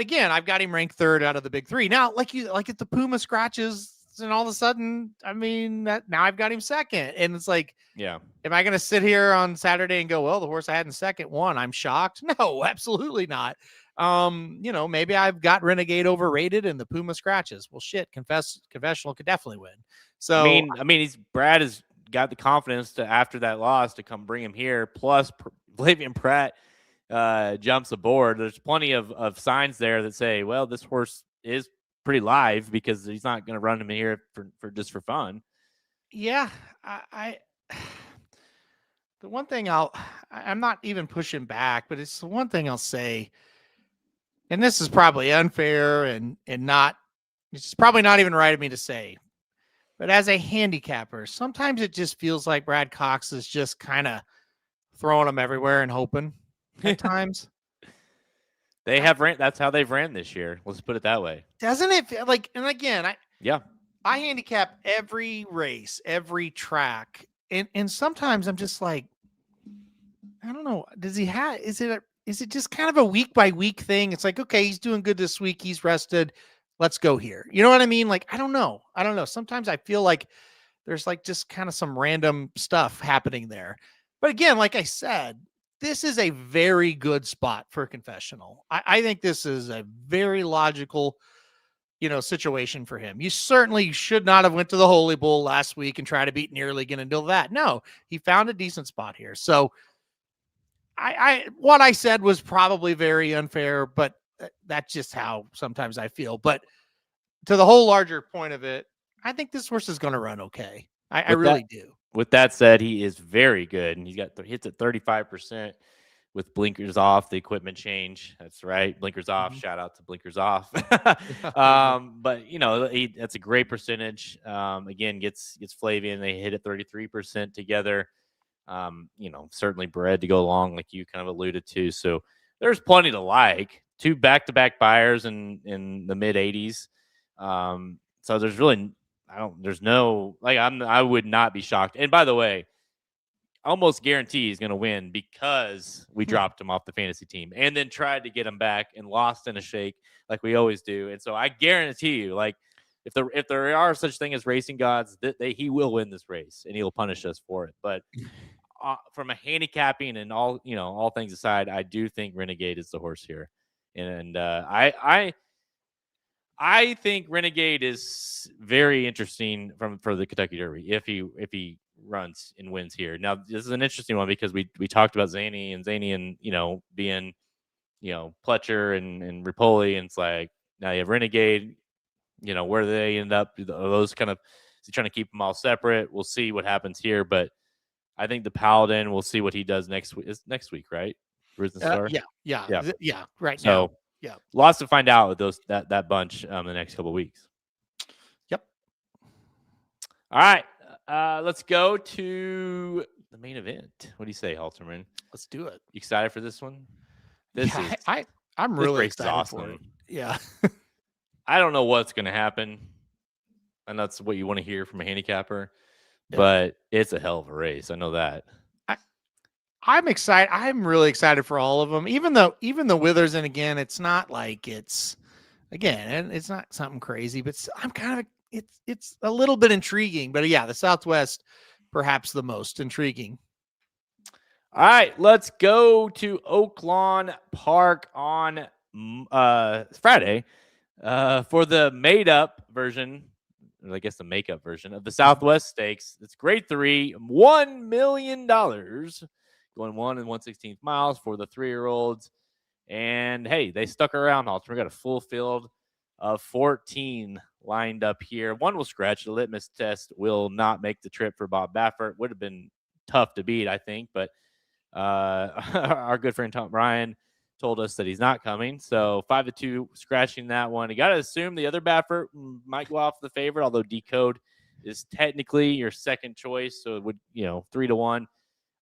again, I've got him ranked third out of the big 3. Now, like if the Puma scratches and all of a sudden, now I've got him second. And it's like, yeah, am I going to sit here on Saturday and go, well, the horse I had in second won, I'm shocked? No, absolutely not. Maybe I've got Renegade overrated and the Puma scratches. Well, shit, Confessional could definitely win. So, Brad has got the confidence to, after that loss, to come bring him here. Plus, Flavian Pratt jumps aboard. There's plenty of signs there that say, well, this horse is pretty live because he's not going to run him in here for just for fun. Yeah, the one thing I'm not even pushing back, but it's the one thing I'll say, and this is probably unfair and not, it's probably not even right of me to say, but as a handicapper, sometimes it just feels like Brad Cox is just kind of throwing them everywhere and hoping at times. That's how they've ran this year. Let's put it that way. Doesn't it feel like, and again, I handicap every race, every track. And sometimes I'm just like, I don't know. Is it just kind of a week by week thing? It's like, okay, he's doing good this week. He's rested. Let's go here. You know what I mean? Like, I don't know. Sometimes I feel like there's like just kind of some random stuff happening there. But again, like I said, this is a very good spot for Confessional. I think this is a very logical, situation for him. You certainly should not have went to the Holy Bull last week and try to beat Nearly and do that. No, he found a decent spot here. So what I said was probably very unfair, but that's just how sometimes I feel. But to the whole larger point of it, I think this horse is going to run okay. I really do. with that said, he is very good, and he's got hits at 35% with blinkers off. The equipment change. That's right, blinkers off. Mhm. Shout out to blinkers off. Yeah, there you But that's a great percentage. Again, gets Flavian. They hit at 33% together. Certainly bred to go along, like you kind of alluded to. So there's plenty to like. 2 back-to-back buyers in the mid 80s. So there's really there's no I would not be shocked. And by the way, almost guarantee he's going to win because we dropped him off the fantasy team and then tried to get him back and lost in a shake like we always do. And so I guarantee you, like, if there are such thing as racing gods, he will win this race and he'll punish us for it. But from a handicapping and all things aside, I do think Renegade is the horse here. And I think Renegade is very interesting for the Kentucky Derby if he runs and wins here. Now, this is an interesting one because we talked about Zany and being Pletcher and Ripoli, and it's like now you have Renegade. Where they end up, those kind of trying to keep them all separate. We'll see what happens here, but I think the Paladin, we'll see what he does next week. Is next week, right? Risen Star? Yeah. Right So, now. Yeah. Lots to find out with that bunch the next couple of weeks. Yep. All right. Let's go to the main event. What do you say, Halterman? Let's do it. You excited for this one? I'm really excited awesome. for it. Yeah. I don't know what's going to happen, and that's what you want to hear from a handicapper, but it's a hell of a race. I know that. I'm excited. I'm really excited for all of them. Even the Withers, and again, it's not like it's not something crazy, but I'm kind of it's a little bit intriguing. But yeah, the Southwest perhaps the most intriguing. All right, let's go to Oaklawn Park on Friday for the made-up version. I guess the makeup version of the Southwest Stakes. It's grade 3, $1 million. Going 1 1/16 miles for the 3-year-olds. And hey, they stuck around. We got a full field of 14 lined up here. One will scratch. The litmus test will not make the trip for Bob Baffert. Would have been tough to beat, I think. But our good friend Tom Bryan told us that he's not coming. So 5-2 scratching that one. You got to assume the other Baffert might go off the favorite, although Decode is technically your second choice. So it would, 3-1.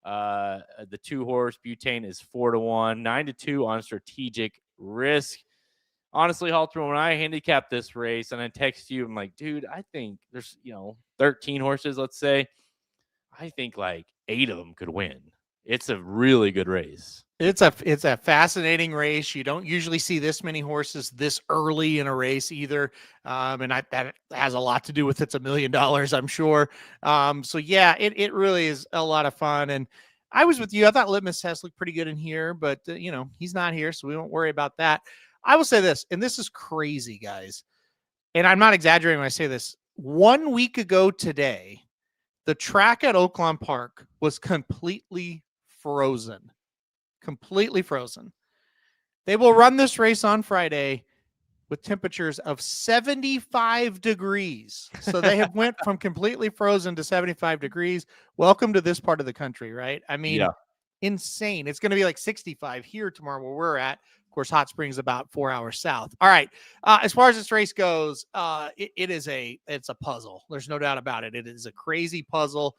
The 2-horse Butane is 4-1, 9-2 on Strategic Risk. Honestly, Halter, when I handicap this race and I text you, I'm like, dude, I think there's 13 horses, let's say. I think like 8 of them could win. It's a really good race. It's a fascinating race. You don't usually see this many horses this early in a race either. And that has a lot to do with it's $1 million, I'm sure. So yeah, it really is a lot of fun. And I was with you. I thought Litmus Test looked pretty good in here, but he's not here, so we won't worry about that. I will say this, and this is crazy, guys. And I'm not exaggerating when I say this. 1 week ago today, the track at Oaklawn Park was completely frozen. Completely frozen. They will run this race on Friday with temperatures of 75 degrees. So they have went from completely frozen to 75 degrees. Welcome to this part of the country, right? I mean, insane. It's going to be like 65 here tomorrow where we're at. Of course, Hot Springs about 4 hours south. All right. As far as this race goes, it's a puzzle. There's no doubt about it. It is a crazy puzzle.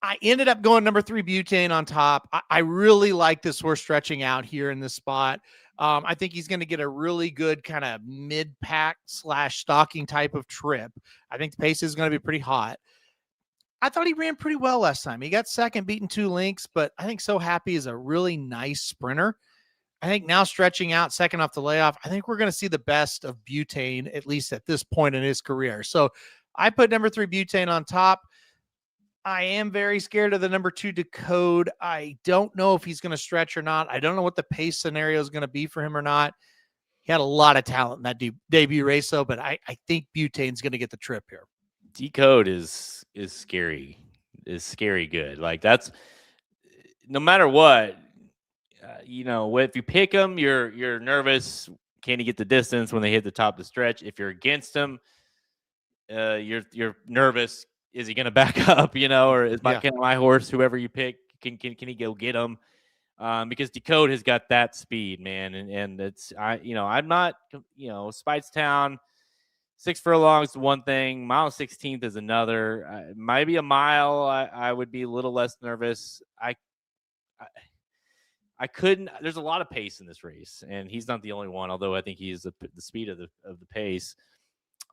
I ended up going number 3 Butane on top. I really like this horse stretching out here in this spot. I think he's going to get a really good kind of mid-pack / stalking type of trip. I think the pace is going to be pretty hot. I thought he ran pretty well last time. He got second, beaten 2 lengths, but I think So Happy is a really nice sprinter. I think now stretching out second off the layoff, I think we're going to see the best of Butane, at least at this point in his career. So I put number 3 Butane on top. I am very scared of the number 2 Decode. I don't know if he's going to stretch or not. I don't know what the pace scenario is going to be for him or not. He had a lot of talent in that debut race, though, but I think Butane's going to get the trip here. Decode is scary. Is scary good. Like that's no matter what, if you pick him, you're nervous. Can he get the distance when they hit the top of the stretch? If you're against him, you're nervous. is he going to back up, or is my horse, whoever you pick, can he go get him? Because Decode has got that speed, man. And it's, I'm not, Spitestown, 6 furlongs is one thing. Mile 16th is another. Maybe a mile, I would be a little less nervous. I couldn't. There's a lot of pace in this race, and he's not the only one. Although I think he's the speed of the pace.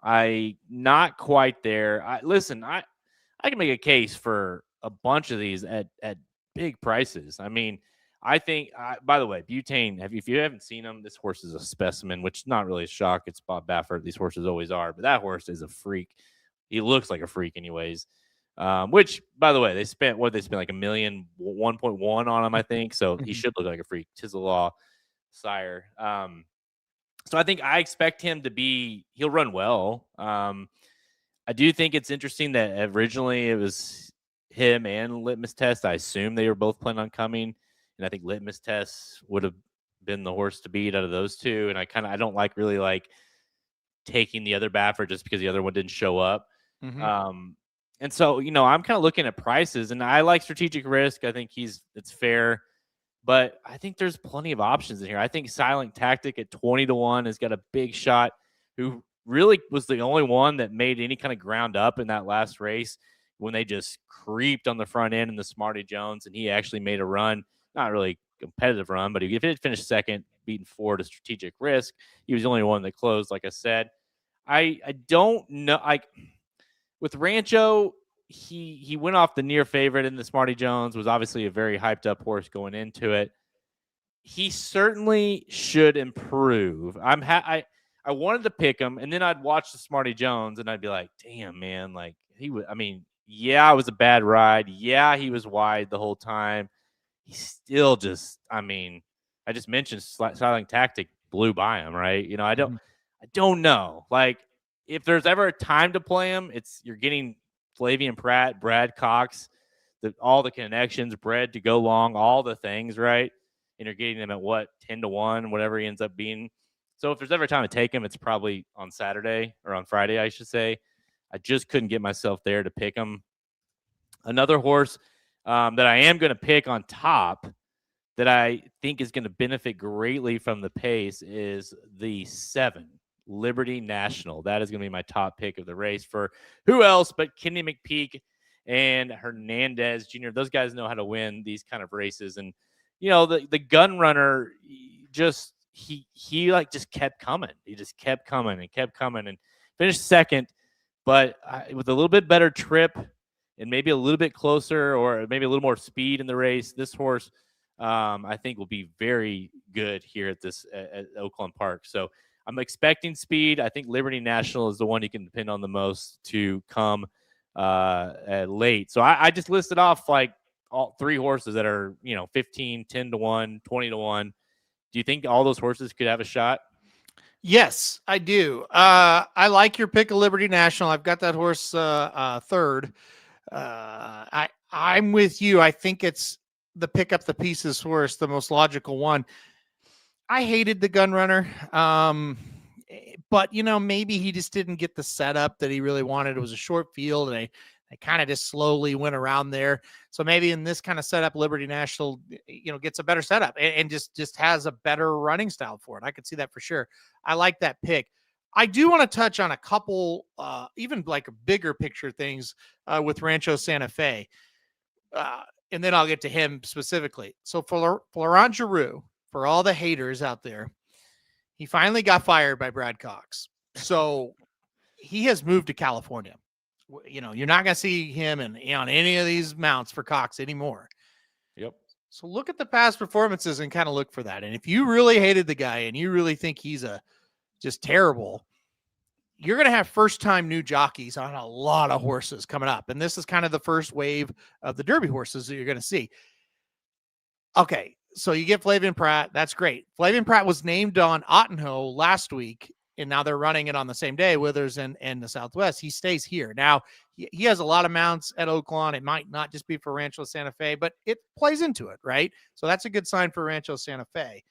I not quite there. I can make a case for a bunch of these at big prices. I mean, I think. By the way, Butane. If you haven't seen him, this horse is a specimen, which is not really a shock. It's Bob Baffert. These horses always are, but that horse is a freak. He looks like a freak, anyways. Which, by the way, they spent like $1.1 million on him, I think. So he should look like a freak. 'Tis the law, sire. So I expect him to he'll run well. I do think it's interesting that originally it was him and Litmus Test. I assume they were both planning on coming. And I think Litmus Test would have been the horse to beat out of those two. And I don't really like taking the other Baffert just because the other one didn't show up. And so, I'm kind of looking at prices, and I like Strategic Risk. I think it's fair, but I think there's plenty of options in here. I think Silent Tactic at 20-1 has got a big shot, who really was the only one that made any kind of ground up in that last race when they just creeped on the front end in the Smarty Jones, and he actually made a run, not really competitive run, but if he did finish second, beating 4 to Strategic Risk, he was the only one that closed, like I said. I don't know, with Rancho, he went off the near favorite in the Smarty Jones, was obviously a very hyped up horse going into it. He certainly should improve. I wanted to pick him, and then I'd watch the Smarty Jones, and I'd be like, damn, man, like it was a bad ride. Yeah, he was wide the whole time. He still just, I just mentioned Silent Tactic blew by him, right? I don't know. Like, if there's ever a time to play him, you're getting Flavian Pratt, Brad Cox, all the connections, bred to go long, all the things, right? And you're getting them at 10-1, whatever he ends up being. So if there's ever a time to take him, it's probably on Saturday or on Friday, I should say. I just couldn't get myself there to pick him. Another horse that I am going to pick on top that I think is going to benefit greatly from the pace is the 7. Liberty National. That is going to be my top pick of the race for who else but Kenny McPeak and Hernandez Jr. Those guys know how to win these kind of races. And, the gun runner, he just kept coming. He just kept coming and finished second. But with a little bit better trip and maybe a little bit closer or maybe a little more speed in the race, this horse, I think will be very good here at Oaklawn Park. So I'm expecting speed. I think Liberty National is the one you can depend on the most to come late. So I just listed off like all 3 horses that are, 15, 10-1, 20-1. Do you think all those horses could have a shot? Yes, I do. I like your pick of Liberty National. I've got that horse third. I'm with you. I think it's the pick up the pieces horse, the most logical one. I hated the gun runner. But maybe he just didn't get the setup that he really wanted. It was a short field, and they kind of just slowly went around there. So maybe in this kind of setup, Liberty National, gets a better setup and just has a better running style for it. I could see that for sure. I like that pick. I do want to touch on a couple, even like bigger picture things with Rancho Santa Fe. And then I'll get to him specifically. So for Laurent Giroux, for all the haters out there, he finally got fired by Brad Cox. So he has moved to California. You're not going to see him on any of these mounts for Cox anymore. Yep. So look at the past performances and kind of look for that. And if you really hated the guy and you really think he's just terrible, you're going to have first-time new jockeys on a lot of horses coming up. And this is kind of the first wave of the Derby horses that you're going to see. Okay, so you get Flavian Pratt. That's great. Flavian Pratt was named on Ottenhoe last week, and now they're running it on the same day, Withers and the Southwest. He stays here. Now, he has a lot of mounts at Oaklawn. It might not just be for Rancho Santa Fe, but it plays into it, right? So that's a good sign for Rancho Santa Fe.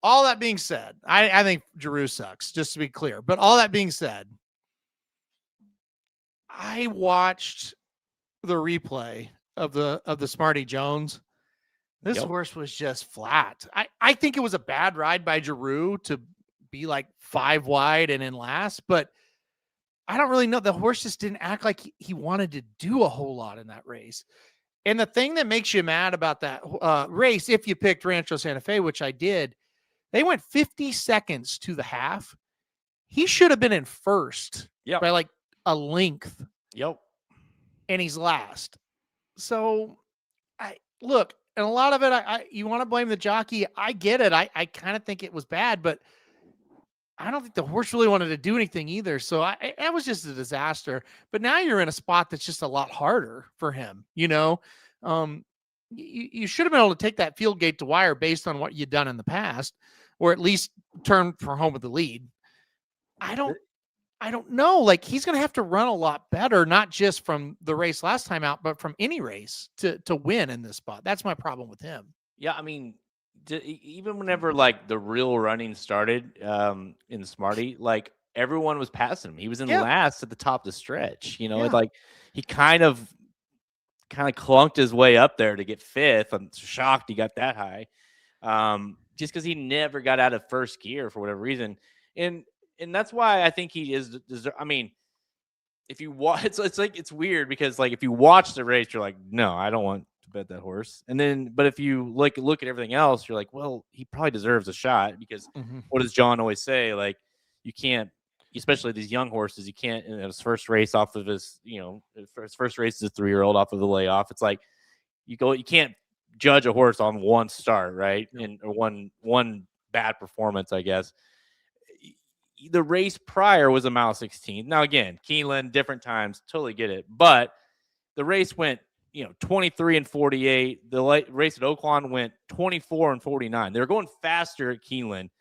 All that being said, I think Giroux sucks, just to be clear. But all that being said, I watched the replay of the Smarty Jones. This horse was just flat. I think it was a bad ride by Giroux to be like 5 wide and in last, but I don't really know. The horse just didn't act like he wanted to do a whole lot in that race. And the thing that makes you mad about that race, if you picked Rancho Santa Fe, which I did, they went 50 seconds to the half. He should have been in first by like a length. Yep. And he's last. So look, and a lot of it, you want to blame the jockey. I get it. I kind of think it was bad, but I don't think the horse really wanted to do anything either. So that was just a disaster. But now you're in a spot that's just a lot harder for him. You should have been able to take that field gate to wire based on what you'd done in the past, or at least turn for home with the lead. I don't know. Like, he's going to have to run a lot better, not just from the race last time out, but from any race to win in this spot. That's my problem with him. Yeah, I mean, even whenever like the real running started in Smarty, like everyone was passing him. He was in last at the top of the stretch. Like he kind of clunked his way up there to get fifth. I'm shocked he got that high, just because he never got out of first gear for whatever reason. And that's why I think he is. I mean, if you watch, it's weird because like if you watch the race, you're like, no, I don't want to bet that horse. And then, but if you look at everything else, you're like, well, he probably deserves a shot because what does John always say? Like, you can't, especially these young horses, you can't in his first race off of his, his first race is a 3-year-old off of the layoff. It's like you can't judge a horse on one start, right? And one bad performance, I guess. The race prior was a mile 16. Now, again, Keeneland, different times, totally get it. But the race went, 23 and 48. The race at Oaklawn went 24 and 49. They were going faster at Keeneland. And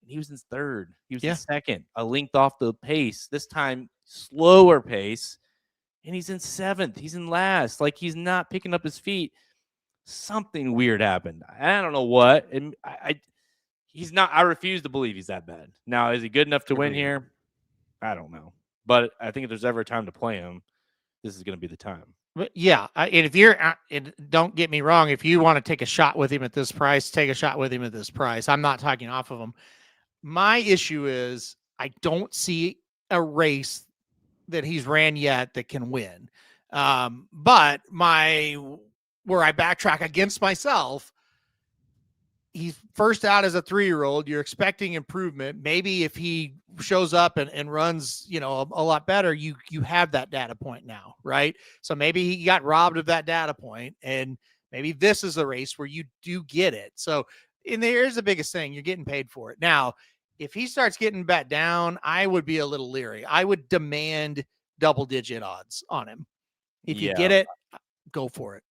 he was in third. He was in second, a length off the pace. This time, slower pace. And he's in seventh. He's in last. Like, he's not picking up his feet. Something weird happened. I don't know what. And he's not. I refuse to believe he's that bad. Now, is he good enough to win here? I don't know. But I think if there's ever a time to play him, this is going to be the time. But yeah, and if you're, don't get me wrong, if you want to take a shot with him at this price, take a shot with him at this price. I'm not talking off of him. My issue is I don't see a race that he's ran yet that can win. But where I backtrack against myself, he's first out as a 3-year-old. You're expecting improvement. Maybe if he shows up and runs, a lot better, you have that data point now, right? So maybe he got robbed of that data point, and maybe this is a race where you do get it. So, and here's the biggest thing: you're getting paid for it. Now, if he starts getting bet down, I would be a little leery. I would demand double-digit odds on him. If you get it, go for it.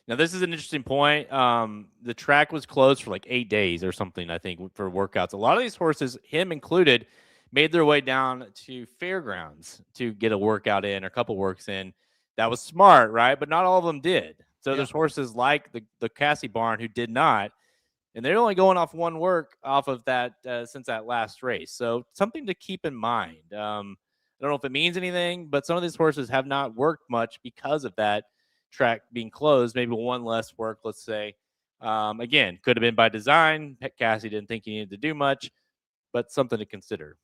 Now, this is an interesting point. The track was closed for like 8 days or something, I think, for workouts. A lot of these horses, him included, made their way down to fairgrounds to get a workout in or a couple works in. That was smart, right? But not all of them did. So there's horses like the Cassie Barn who did not. And they're only going off one work off of that since that last race. So something to keep in mind. I don't know if it means anything, but some of these horses have not worked much because of that track being closed. Maybe one less work, let's say. Again, could have been by design. Cassie didn't think he needed to do much, but something to consider.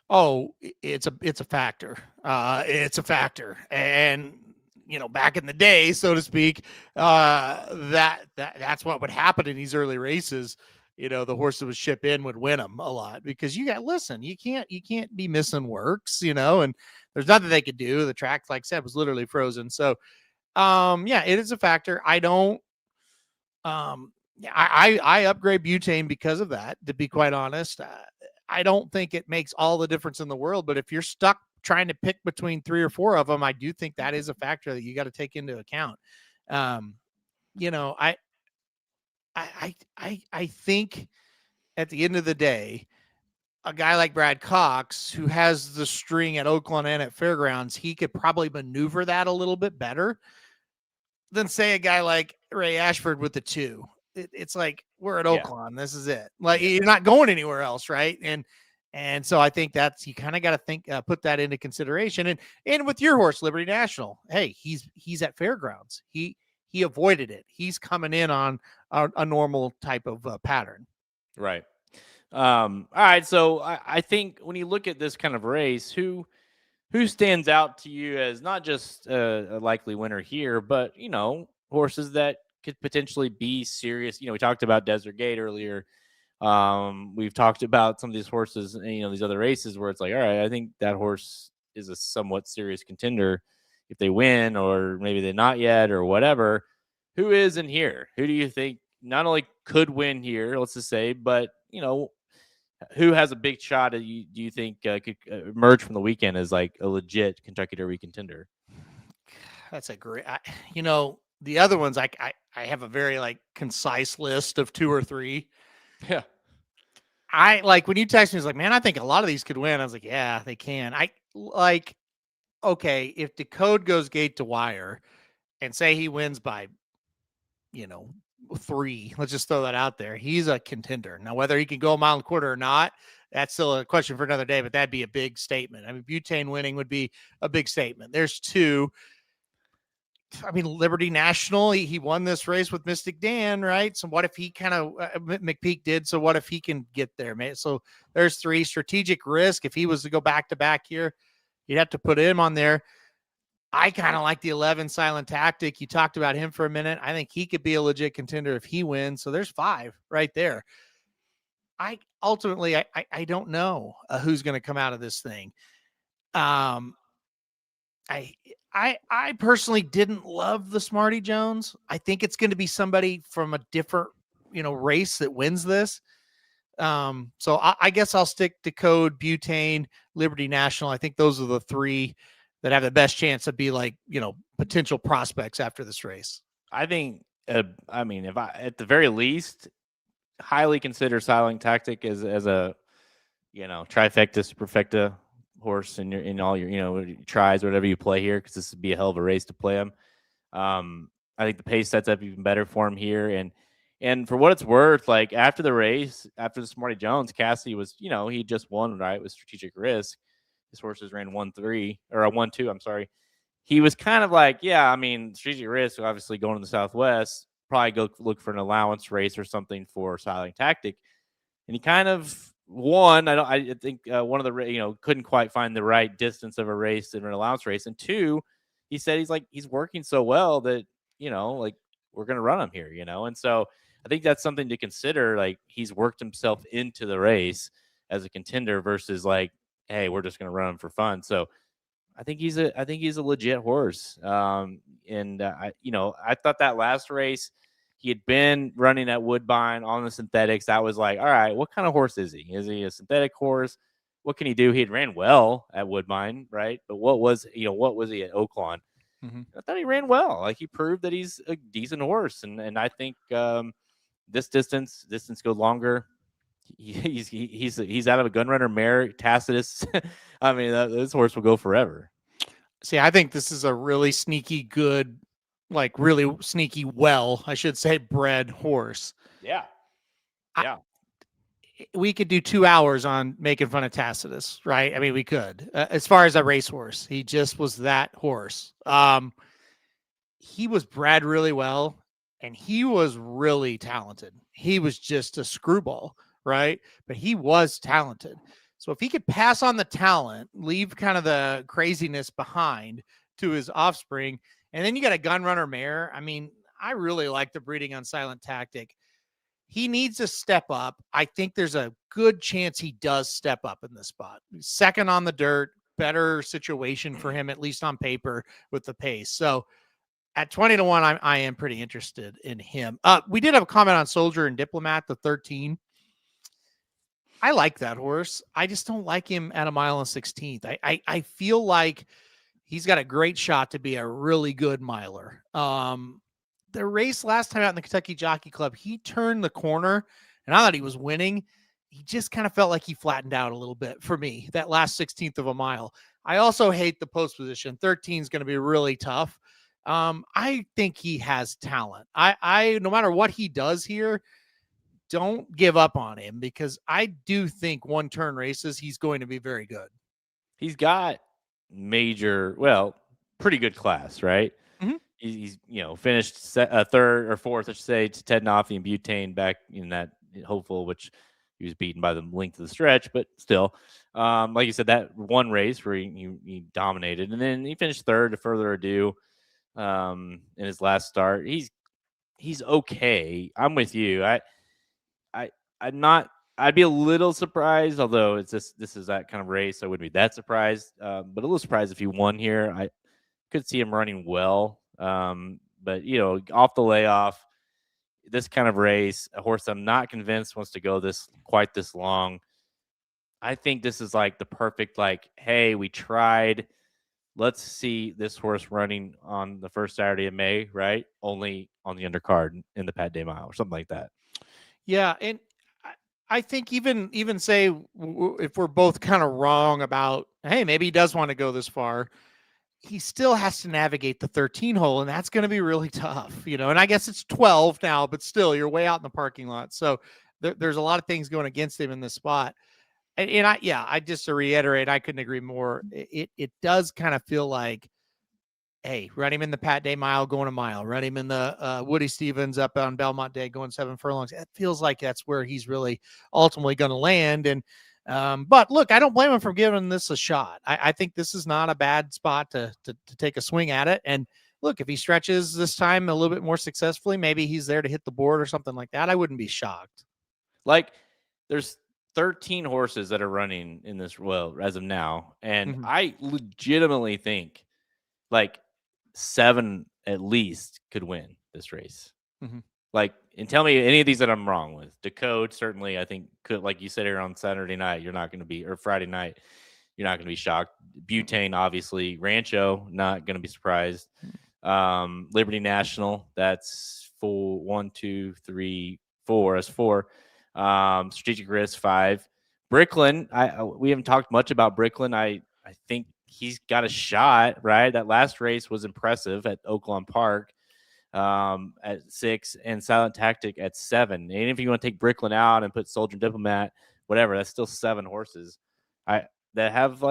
Oh, it's a factor. It's a factor. And back in the day, so to speak, that's what would happen in these early races. The horse that would ship in would win them a lot because you can't be missing works, and there's nothing they could do. The track, like I said, was literally frozen. So, it is a factor. I don't, I upgrade butane because of that, to be quite honest. I don't think it makes all the difference in the world, but if you're stuck trying to pick between 3 or 4 of them, I do think that is a factor that you got to take into account. I think at the end of the day, a guy like Brad Cox, who has the string at Oaklawn and at Fairgrounds, he could probably maneuver that a little bit better than, say, a guy like Ray Ashford with the 2. It's like, we're at Oaklawn. This is it. Like, you're not going anywhere else, right? And And so I think you kind of got to think, put that into consideration. And with your horse, Liberty National, hey, he's at fairgrounds. He avoided it. He's coming in on a normal type of pattern. Right. All right. So I think when you look at this kind of race, who stands out to you as not just a likely winner here, but, horses that could potentially be serious? We talked about Desert Gate earlier. We've talked about some of these horses, these other races where it's like, all right, I think that horse is a somewhat serious contender if they win, or maybe they're not yet, or whatever. Who is in here? Who do you think not only could win here, let's just say, but, who has a big shot? Do you think could emerge from the weekend as like a legit Kentucky Derby contender? That's a great, the other ones, I have a very concise list of 2 or 3. Yeah. I like when you text me, it's like, man, I think a lot of these could win. I was like, yeah, they can. Okay, if Decode goes gate to wire and say he wins by, 3, let's just throw that out there. He's a contender. Now, whether he can go a mile and a quarter or not, that's still a question for another day, but that'd be a big statement. I mean, Butane winning would be a big statement. There's 2. I mean, Liberty National, he won this race with Mystic Dan, right? So what if he kind of, McPeak did, so what if he can get there, man? So there's 3. Strategic Risk, if he was to go back-to-back here, you'd have to put him on there. I kind of like the 11 Silent Tactic. You talked about him for a minute. I think he could be a legit contender if he wins. So there's 5 right there. I don't know who's going to come out of this thing. I personally didn't love the Smarty Jones. I think it's going to be somebody from a different, race that wins this. So I guess I'll stick to Code, Butane, Liberty National. I think those are the 3 that have the best chance to be potential prospects after this race. I think, if I, at the very least, highly consider Silent Tactic as a, trifecta, superfecta horse in all your, tries or whatever you play here, because this would be a hell of a race to play him. I think the pace sets up even better for him here. And for what it's worth, after the race, after the Smarty Jones, Cassie was, he just won, right, with Strategic Risk. His horses ran 1-3 or a 1-2. I'm sorry. He was kind of like, Strategic Risk, obviously going to the Southwest, probably go look for an allowance race or something for Silent Tactic. And he kind of won. I think one of the, couldn't quite find the right distance of a race in an allowance race. And 2, he said he's working so well that, we're going to run him here, And so I think that's something to consider. He's worked himself into the race as a contender versus hey, we're just going to run him for fun. So I think he's a legit horse. I thought that last race, he had been running at Woodbine on the synthetics. That was all right, what kind of horse is he? Is he a synthetic horse? What can he do? He had ran well at Woodbine, right? But what was he at Oaklawn? Mm-hmm. I thought he ran well. He proved that he's a decent horse. And I think this distance goes longer. He's out of a Gunrunner mare, Tacitus. This horse will go forever. See, I think this is a really sneaky good, really sneaky I should say, bred horse. Yeah. We could do 2 hours on making fun of Tacitus, right? We could. As far as a racehorse, he just was that horse. He was bred really well, and he was really talented. He was just a screwball, right? But he was talented. So if he could pass on the talent, leave kind of the craziness behind to his offspring, and then you got a Gunrunner mare. I really like the breeding on Silent Tactic. He needs to step up. I think there's a good chance he does step up in this spot. Second on the dirt, better situation for him, at least on paper, with the pace. So at 20-1, I am pretty interested in him. We did have a comment on Soldier and Diplomat, the 13. I like that horse. I just don't like him at 1.16 miles. I feel like he's got a great shot to be a really good miler. The race last time out in the Kentucky Jockey Club, he turned the corner, and I thought he was winning. He just kind of felt like he flattened out a little bit for me, that last 16th of a mile. I also hate the post position. 13 is going to be really tough. I think he has talent. I no matter what he does here, don't give up on him, because I do think one-turn races, he's going to be very good. He's got pretty good class, right? Mm-hmm. He's finished third or fourth, I should say, to Ted Noffey and Butane back in that hopeful, which he was beaten by the length of the stretch, but still, like you said, that one race where he dominated, and then he finished third to Further Ado in his last start. He's okay. I'm with you. I'm not. I'd be a little surprised, although this is that kind of race. I wouldn't be that surprised, but a little surprised if he won here. I could see him running well, but off the layoff, this kind of race, a horse I'm not convinced wants to go quite this long. I think this is like the perfect, hey, we tried. Let's see this horse running on the first Saturday of May, right? Only on the undercard in the Pat Day Mile or something like that. Yeah, and I think even say if we're both kind of wrong about, hey, maybe he does want to go this far, he still has to navigate the 13 hole, and that's going to be really tough, And I guess it's 12 now, but still, you're way out in the parking lot. So there's a lot of things going against him in this spot. And I just to reiterate, I couldn't agree more. It does kind of feel like, hey, run him in the Pat Day Mile going a mile, run him in the Woody Stevens up on Belmont Day going 7 furlongs. It feels like that's where he's really ultimately going to land. And but look, I don't blame him for giving this a shot. I think this is not a bad spot to take a swing at it. And look, if he stretches this time a little bit more successfully, maybe he's there to hit the board or something like that. I wouldn't be shocked. There's 13 horses that are running in this, as of now. And Mm-hmm. I legitimately think 7 at least could win this race. Mm-hmm. And tell me any of these that I'm wrong with. Decode, certainly, I think could, like you said here on Saturday night, you're not going to be, or Friday night, you're not going to be shocked. Butane, obviously. Rancho, not going to be surprised. Liberty National, that's 4. 1, 2, 3, 4. That's 4. Strategic Risk, 5. Bricklin, we haven't talked much about Bricklin. I think he's got a shot, right? That last race was impressive at Oaklawn Park at 6, and Silent Tactic at 7. And if you want to take Bricklin out and put Soldier Diplomat, whatever, that's still 7 horses that have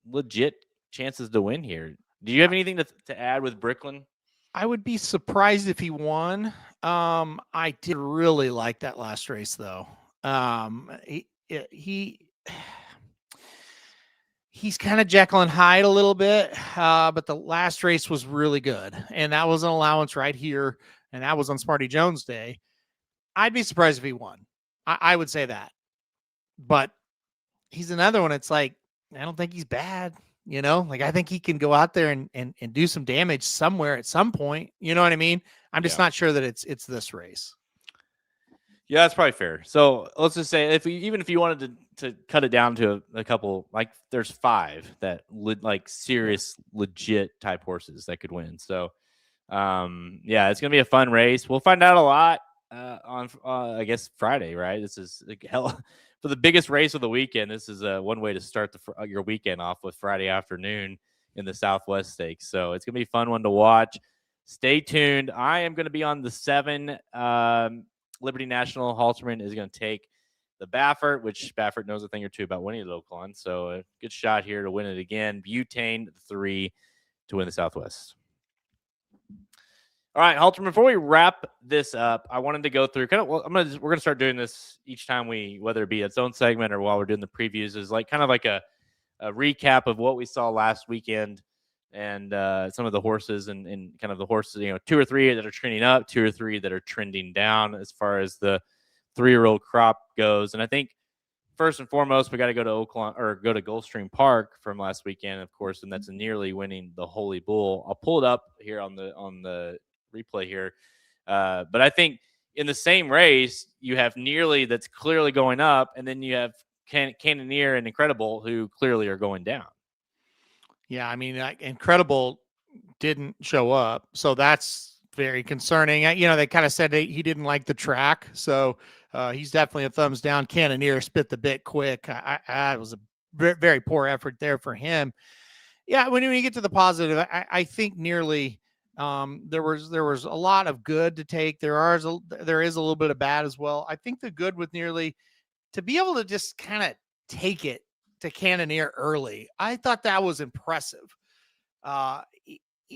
legit chances to win here. Do you have anything to add with Bricklin? I would be surprised if he won. I did really like that last race, though. He's kind of Jekyll and Hyde a little bit, but the last race was really good, and that was an allowance right here, and that was on Smarty Jones Day. I'd be surprised if he won. I would say that, but he's another one. It's like, I don't think he's bad. I think he can go out there and do some damage somewhere at some point. You know what I mean? I'm just not sure that it's this race. Yeah, that's probably fair. So let's just say if you wanted to cut it down to a couple, there's 5 that serious legit type horses that could win. So it's gonna be a fun race. We'll find out a lot on I guess Friday, right? This is for the biggest race of the weekend. This is one way to start your weekend off with Friday afternoon in the Southwest Stakes. So it's gonna be a fun one to watch. Stay tuned. I am gonna be on the 7. Liberty National. Halterman is going to take the Baffert, which Baffert knows a thing or two about winning at Oaklawn. So a good shot here to win it again. Butane, 3 to win the Southwest. All right, Halterman, before we wrap this up, I wanted to go through we're going to start doing this each time whether it be its own segment or while we're doing the previews, is a recap of what we saw last weekend and some of the horses and kind of the horses, 2 or 3 that are trending up, 2 or 3 that are trending down as far as the 3-year-old crop goes. And I think first and foremost, we got to go to Gulfstream Park from last weekend, of course, and that's nearly winning the Holy Bull. I'll pull it up here on the replay here. But I think in the same race, you have nearly that's clearly going up, and then you have Cannoneer and Incredible who clearly are going down. Yeah, I mean, Incredible didn't show up, so that's very concerning. They kind of said he didn't like the track, so he's definitely a thumbs down. Cannoneer spit the bit quick. It was a very, very poor effort there for him. Yeah, when you get to the positive, I think nearly There was a lot of good to take. There is a little bit of bad as well. I think the good with Nearly to be able to just kind of take it to Cannoneer early. I thought that was impressive.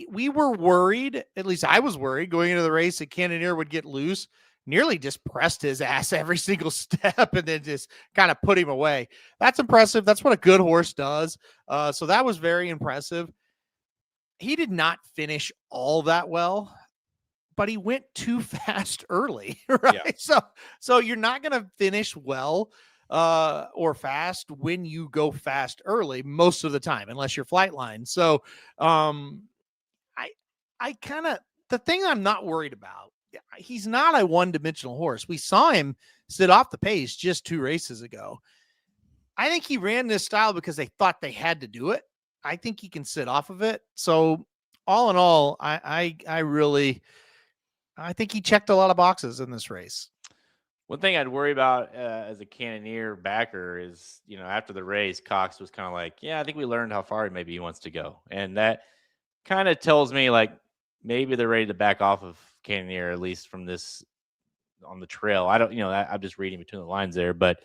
We were worried, at least I was worried going into the race that Cannoneer would get loose. Nearly just pressed his ass every single step and then just kind of put him away. That's impressive. That's what a good horse does. So that was very impressive. He did not finish all that well, but he went too fast early, right? Yeah. So you're not going to finish well or fast when you go fast early most of the time, unless you're Flightline. So I kind of, the thing I'm not worried about, he's not a one-dimensional horse. We saw him sit off the pace just 2 races ago. I think he ran this style because they thought they had to do it. I think he can sit off of it. So all in all, I think he checked a lot of boxes in this race. One thing I'd worry about as a Cannoneer backer is, after the race, Cox was kind of like, yeah, I think we learned how far maybe he wants to go. And that kind of tells me like maybe they're ready to back off of Cannoneer, at least from this on the trail. I don't, I'm just reading between the lines there, but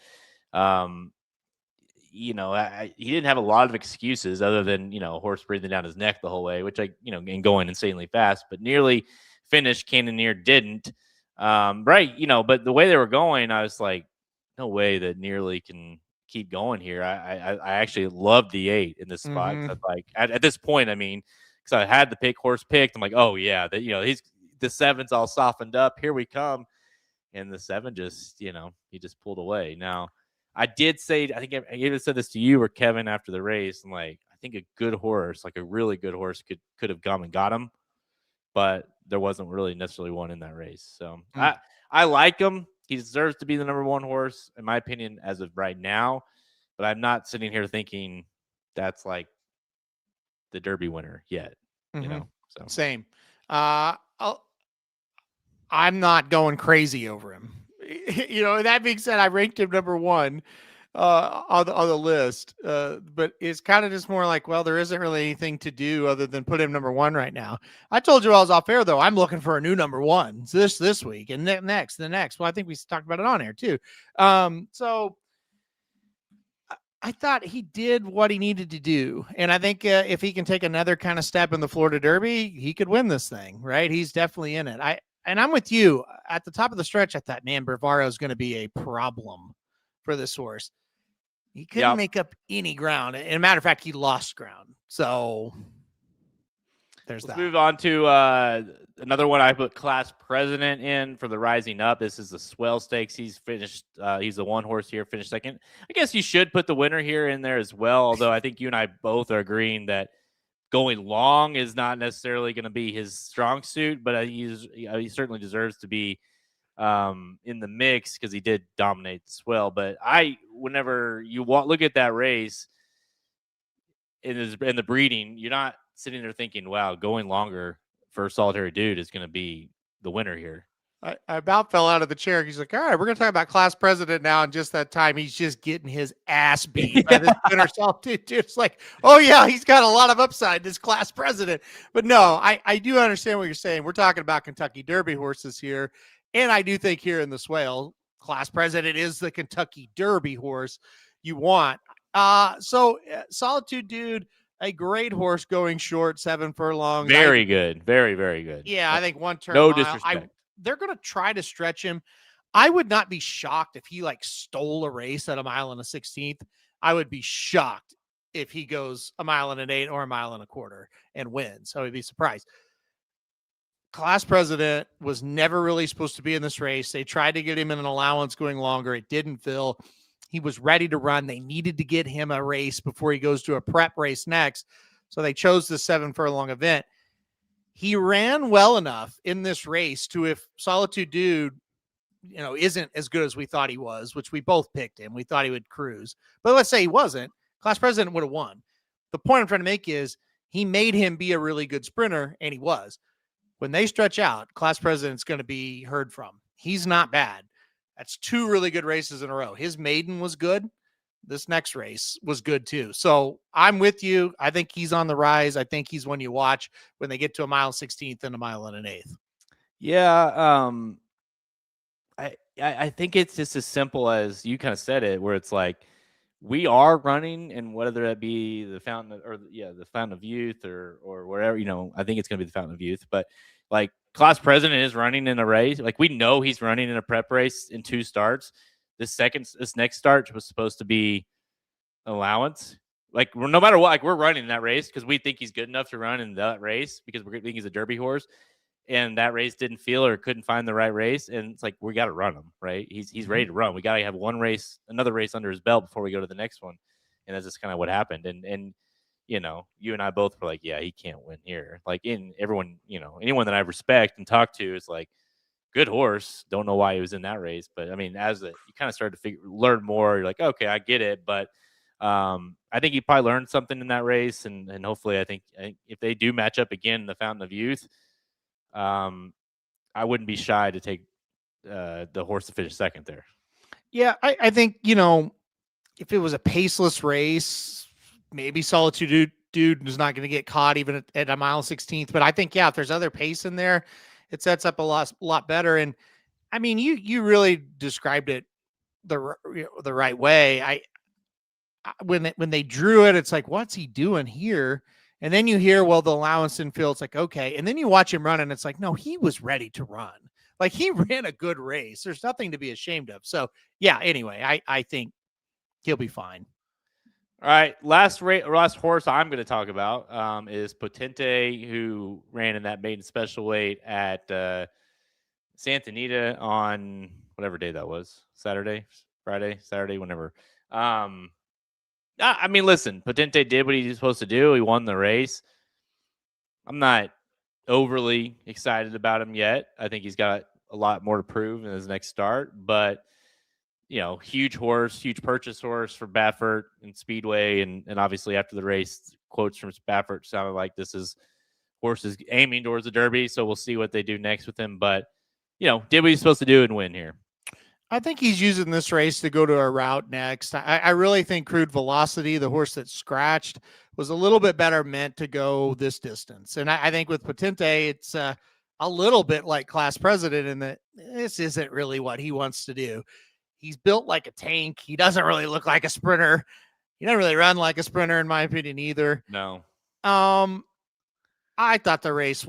he didn't have a lot of excuses other than, a horse breathing down his neck the whole way, which and going insanely fast, but Nearly finished. Cannoneer didn't. Right. But the way they were going, I was like, no way that Nearly can keep going here. I actually loved the 8 in this spot. Mm-hmm. Like at this point, because I had the horse picked. I'm like, oh yeah, that, he's the 7's all softened up. Here we come. And the 7 just, he just pulled away. Now, I did say, I think I even said this to you or Kevin after the race. I'm like, I think a good horse, like a really good horse, could have come and got him, but there wasn't really necessarily one in that race. So I like him. He deserves to be the number 1 horse, in my opinion, as of right now. But I'm not sitting here thinking that's like the Derby winner yet. Mm-hmm. So same. I'm not going crazy over him. That being said, I ranked him number 1 on the list. But it's kind of just more like, well, there isn't really anything to do other than put him number 1 right now. I told you I was off air, though. I'm looking for a new number 1 this week and the next. Well, I think we talked about it on air too. So I thought he did what he needed to do. And I think if he can take another kind of step in the Florida Derby, he could win this thing, right? He's definitely in it. And I'm with you. At the top of the stretch, I thought, man, Bavaro is going to be a problem for this horse. He couldn't make up any ground. And a matter of fact, he lost ground. So Let's move on to another one I put Class President in for the Rising Up. This is the Swell Stakes. He's finished. He's the 1 horse here, finished second. I guess you should put the winner here in there as well, although I think you and I both are agreeing that going long is not necessarily going to be his strong suit, but he certainly deserves to be in the mix because he did dominate the Swell. But whenever you look at that race in the breeding, you're not sitting there thinking, wow, going longer for a Solitary Dude is going to be the winner here. I about fell out of the chair. He's like, all right, we're going to talk about Class President now. And just that time, he's just getting his ass beat by this winner Solitude Dude. It's like, oh yeah, he's got a lot of upside, this Class President. But no, I do understand what you're saying. We're talking about Kentucky Derby horses here. And I do think here in the Swale, Class President is the Kentucky Derby horse you want. So Solitude Dude, a great horse going short, 7 furlongs. Very good. Very, very good. Yeah, I think 1 turn. No disrespect. They're going to try to stretch him. I would not be shocked if he stole a race at 1 1/16. I would be shocked if he goes 1 1/8 or 1 1/4 and wins. I would be surprised. Class President was never really supposed to be in this race. They tried to get him in an allowance going longer. It didn't fill. He was ready to run. They needed to get him a race before he goes to a prep race next. So they chose the 7 furlong event. He ran well enough in this race to, if Solitude Dude, isn't as good as we thought he was, which we both picked him. We thought he would cruise. But let's say he wasn't. Class President would have won. The point I'm trying to make is he made him be a really good sprinter, and he was. When they stretch out, Class President's going to be heard from. He's not bad. That's 2 really good races in a row. His maiden was good. this next race was good too. So I'm with you. I think he's on the rise. I think he's one you watch when they get to a mile 16th and a mile and an eighth. Yeah. I think it's just as simple as you kind of said it, where it's like we are running, and whether that be the fountain or the fountain of youth or wherever, I think it's going to be the fountain of youth. But like class president is running in a race, like we know he's running in a prep race in 2 starts. This next start was supposed to be allowance. Like no matter what, like we're running that race because we think he's good enough to run in that race because we think he's a Derby horse. And that race didn't feel or couldn't find the right race. And it's like, we got to run him, right? He's ready to run. We got to have another race under his belt before we go to the next one. And that's just kind of what happened. And you and I both were like, yeah, he can't win here. Like everyone, anyone that I respect and talk to is like, good horse. Don't know why he was in that race. But I mean, you kind of start to learn more, you're like, okay, I get it. But I think he probably learned something in that race. And hopefully I think if they do match up again in the Fountain of Youth, I wouldn't be shy to take the horse to finish second there. Yeah, I think, if it was a paceless race, maybe Solitude Dude is not going to get caught even at a mile 16th. But I think, if there's other pace in there, it sets up a lot better. And I mean, you really described it the right way. When they drew it, it's like, what's he doing here? And then you hear, well, the allowance in field, it's like, okay. And then you watch him run and it's like, no, he was ready to run. Like he ran a good race. There's nothing to be ashamed of. So yeah, anyway, I think he'll be fine. All right. Last horse I'm going to talk about is Potente, who ran in that maiden special weight at Santa Anita on whatever day that was. Saturday, whenever. I mean, listen, Potente did what he was supposed to do. He won the race. I'm not overly excited about him yet. I think he's got a lot more to prove in his next start. But, huge horse, huge purchase horse for Baffert and Speedway. And obviously after the race, quotes from Baffert sounded like horse is aiming towards the Derby. So we'll see what they do next with him. But, did what he's supposed to do and win here. I think he's using this race to go to a route next. I really think Crude Velocity, the horse that scratched, was a little bit better meant to go this distance. And I think with Potente, it's a little bit like Class President in that this isn't really what he wants to do. He's built like a tank. He doesn't really look like a sprinter. He doesn't really run like a sprinter, in my opinion, either. No. I thought the race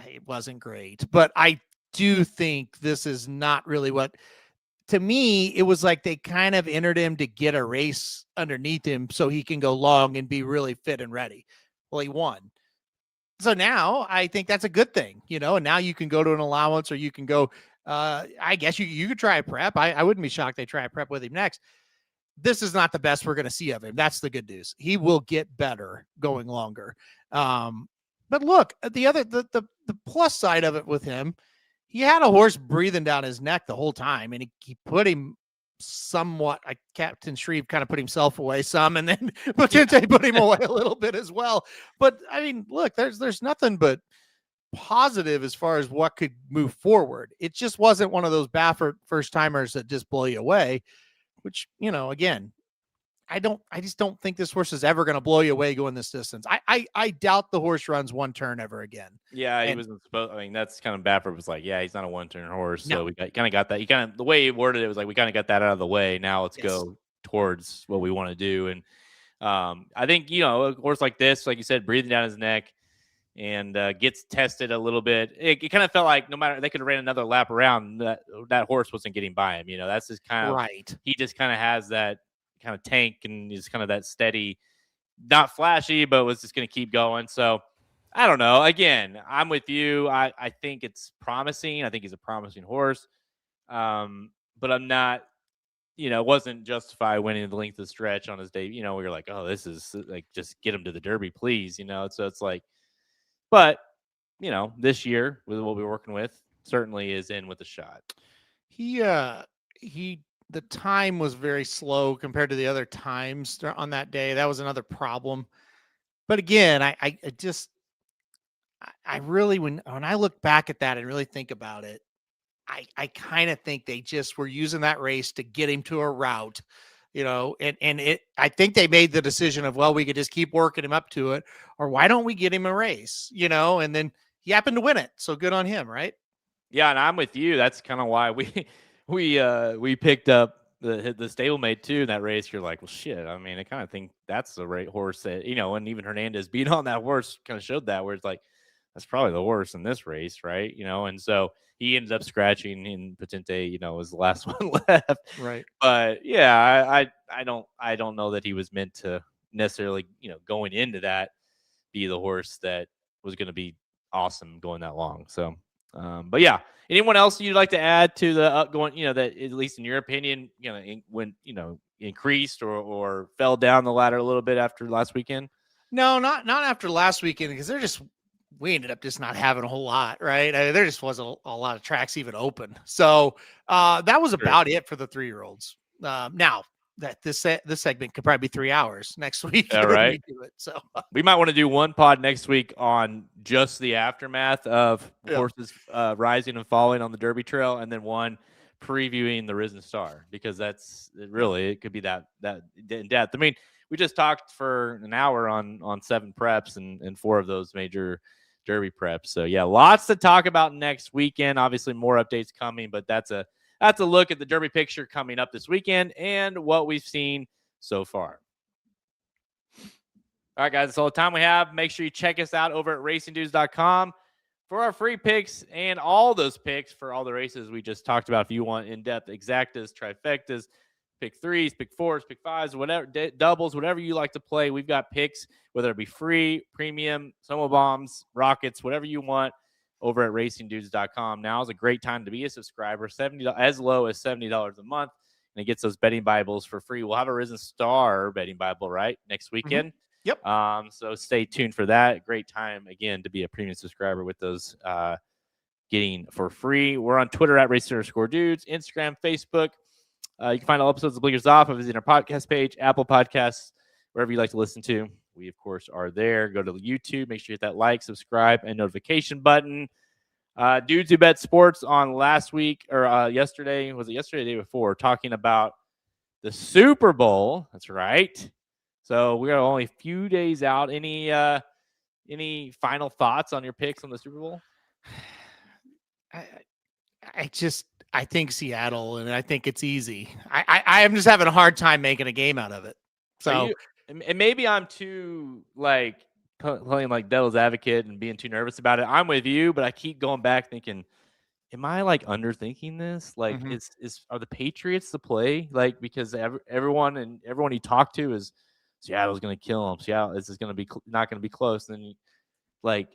it wasn't great, but I do think this is not really what, to me, it was like they kind of entered him to get a race underneath him so he can go long and be really fit and ready. Well, he won. So now I think that's a good thing, and now you can go to an allowance or you can go, I guess you could try a prep. I wouldn't be shocked they try a prep with him next. This is not the best we're going to see of him. That's the good news. He will get better going longer. But look, the plus side of it with him, he had a horse breathing down his neck the whole time, and he put him somewhat. Captain Shreve kind of put himself away some, and then Potente put him away a little bit as well. But I mean, look, there's nothing but positive as far as what could move forward. It just wasn't one of those Baffert first timers that just blow you away, which, again, I just don't think this horse is ever going to blow you away going this distance. I doubt the horse runs one turn ever again. Yeah, he wasn't supposed. I mean, that's kind of Baffert was like, yeah, he's not a one-turn horse. No. So we kind of got that. The way he worded it was like, we kind of got that out of the way. Now let's go towards what we want to do. And I think, a horse like this, like you said, breathing down his neck and gets tested a little bit. It kind of felt like no matter, they could have ran another lap around, that horse wasn't getting by him. That's just kind of right. He just kind of has that kind of tank and is kind of that steady, not flashy, but was just going to keep going. So I don't know. Again, I'm with you. I think it's promising. I think he's a promising horse. But I'm not, wasn't justified winning the length of the stretch on his day. We were like, oh, this is like, just get him to the Derby, please. So it's like, but this year with what we're working with certainly is in with a shot. The time was very slow compared to the other times on that day. That was another problem. But again, I really, when I look back at that and really think about it, I kind of think they just were using that race to get him to a route, I think they made the decision of, well, we could just keep working him up to it, or why don't we get him a race, and then he happened to win it. So good on him, right? Yeah, and I'm with you. That's kind of why we picked up the stablemate too in that race. You're like, well, shit. I mean, I kind of think that's the right horse that, and even Hernandez being on that horse kind of showed that, where it's like, that's probably the horse in this race, right? And so he ended up scratching in Potente, was the last one left. Right. But yeah, I don't know that he was meant to necessarily, going into that, be the horse that was going to be awesome going that long. So, but yeah, anyone else you'd like to add to the upgoing, that at least in your opinion, increased or fell down the ladder a little bit after last weekend? No, not after last weekend, because we ended up just not having a whole lot, right? There just wasn't a lot of tracks even open. So that was about it for the 3-year-olds. Now that this segment could probably be 3 hours next week. Yeah, right. We do it. So we might want to do one pod next week on just the aftermath of horses rising and falling on the Derby Trail, and then one previewing the Risen Star, because it could be that in depth. I mean, we just talked for an hour on 7 preps and 4 of those major Derby preps. So yeah, lots to talk about next weekend. Obviously more updates coming, but that's a look at the Derby picture coming up this weekend and what we've seen so far. All right, guys, that's all the time we have. Make sure you check us out over at racingdudes.com for our free picks and all those picks for all the races we just talked about. If you want in-depth exactas, trifectas, pick 3s, pick 4s, pick 5s, whatever, doubles, whatever you like to play. We've got picks, whether it be free, premium, Soma Bombs, Rockets, whatever you want, over at racingdudes.com. Now is a great time to be a subscriber, as low as $70 a month, and it gets those betting Bibles for free. We'll have a Risen Star betting Bible, right, next weekend. Mm-hmm. Yep. So stay tuned for that. Great time, again, to be a premium subscriber with those getting for free. We're on Twitter at race_dudes, Instagram, Facebook. You can find all episodes of Blinkers Off by visiting our podcast page, Apple Podcasts, wherever you like to listen to. We, of course, are there. Go to YouTube. Make sure you hit that like, subscribe, and notification button. Dudes Who Bet Sports on last week, or yesterday, was it yesterday or the day before, talking about the Super Bowl. That's right. So we are only a few days out. Any final thoughts on your picks on the Super Bowl? I think Seattle, and I think it's easy. I am just having a hard time making a game out of it. So, and maybe I'm too playing like devil's advocate and being too nervous about it. I'm with you, but I keep going back thinking, am I underthinking this? Like, are the Patriots the play? Like, because everyone you talk to is Seattle's going to kill them. Seattle, this is going to be not going to be close. And then,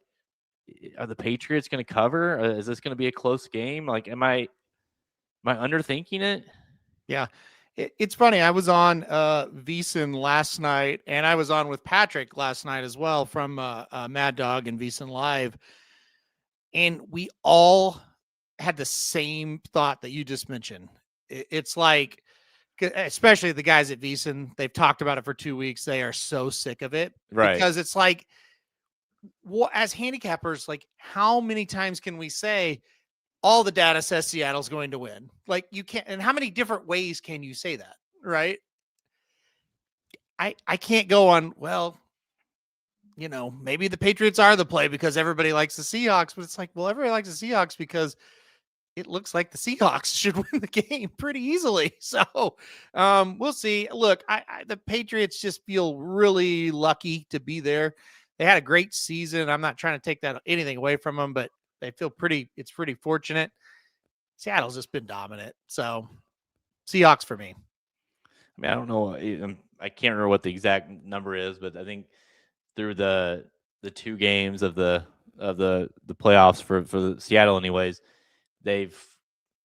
are the Patriots going to cover? Is this going to be a close game? Like, am I underthinking it? Yeah. It's funny. I was on VSiN last night, and I was on with Patrick last night as well from Mad Dog and VSiN Live. And we all had the same thought that you just mentioned. It's like, especially the guys at VSiN, they've talked about it for 2 weeks. They are so sick of it. Right. Because it's like, well, as handicappers, like, how many times can we say all the data says Seattle's going to win? Like, you can't, and how many different ways can you say that? Right. I can't go on, well, maybe the Patriots are the play because everybody likes the Seahawks, but it's like, well, everybody likes the Seahawks because it looks like the Seahawks should win the game pretty easily. So we'll see. Look, the Patriots just feel really lucky to be there. They had a great season. I'm not trying to take anything away from them, but they feel it's pretty fortunate. Seattle's just been dominant. So Seahawks for me. I mean, I don't know. I can't remember what the exact number is, but I think through the 2 games of the playoffs for the Seattle anyways, I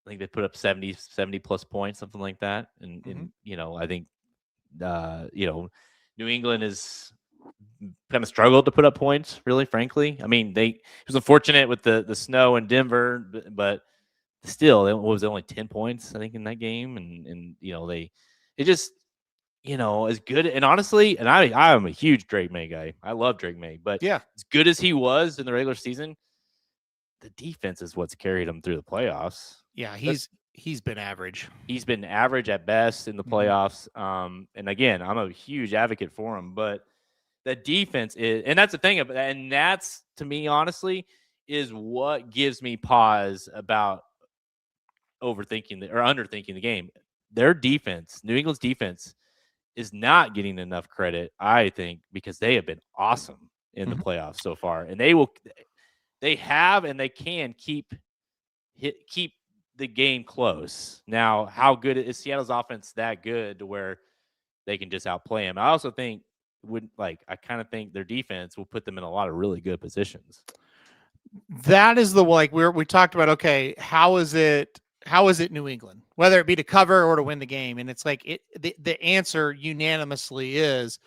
think they put up 70 plus points, something like that. And I think New England is kind of struggled to put up points, really, frankly. I mean, it was unfortunate with the snow in Denver, but still, it was only 10 points, I think, in that game. And it just, as good. And honestly, and I am a huge Drake May guy. I love Drake May, but yeah, as good as he was in the regular season, the defense is what's carried him through the playoffs. Yeah, he's been average. He's been average at best in the playoffs. And again, I'm a huge advocate for him, but the defense is, and that's the thing, and that's, to me, honestly, is what gives me pause about overthinking or underthinking the game. Their defense, New England's defense, is not getting enough credit, I think, because they have been awesome in the playoffs so far, and they have and they can keep the game close. Now, how good is Seattle's offense? That good to where they can just outplay them? I also think I kind of think their defense will put them in a lot of really good positions. That is we talked about. Okay, how is it New England, whether it be to cover or to win the game? And it's like the answer unanimously is,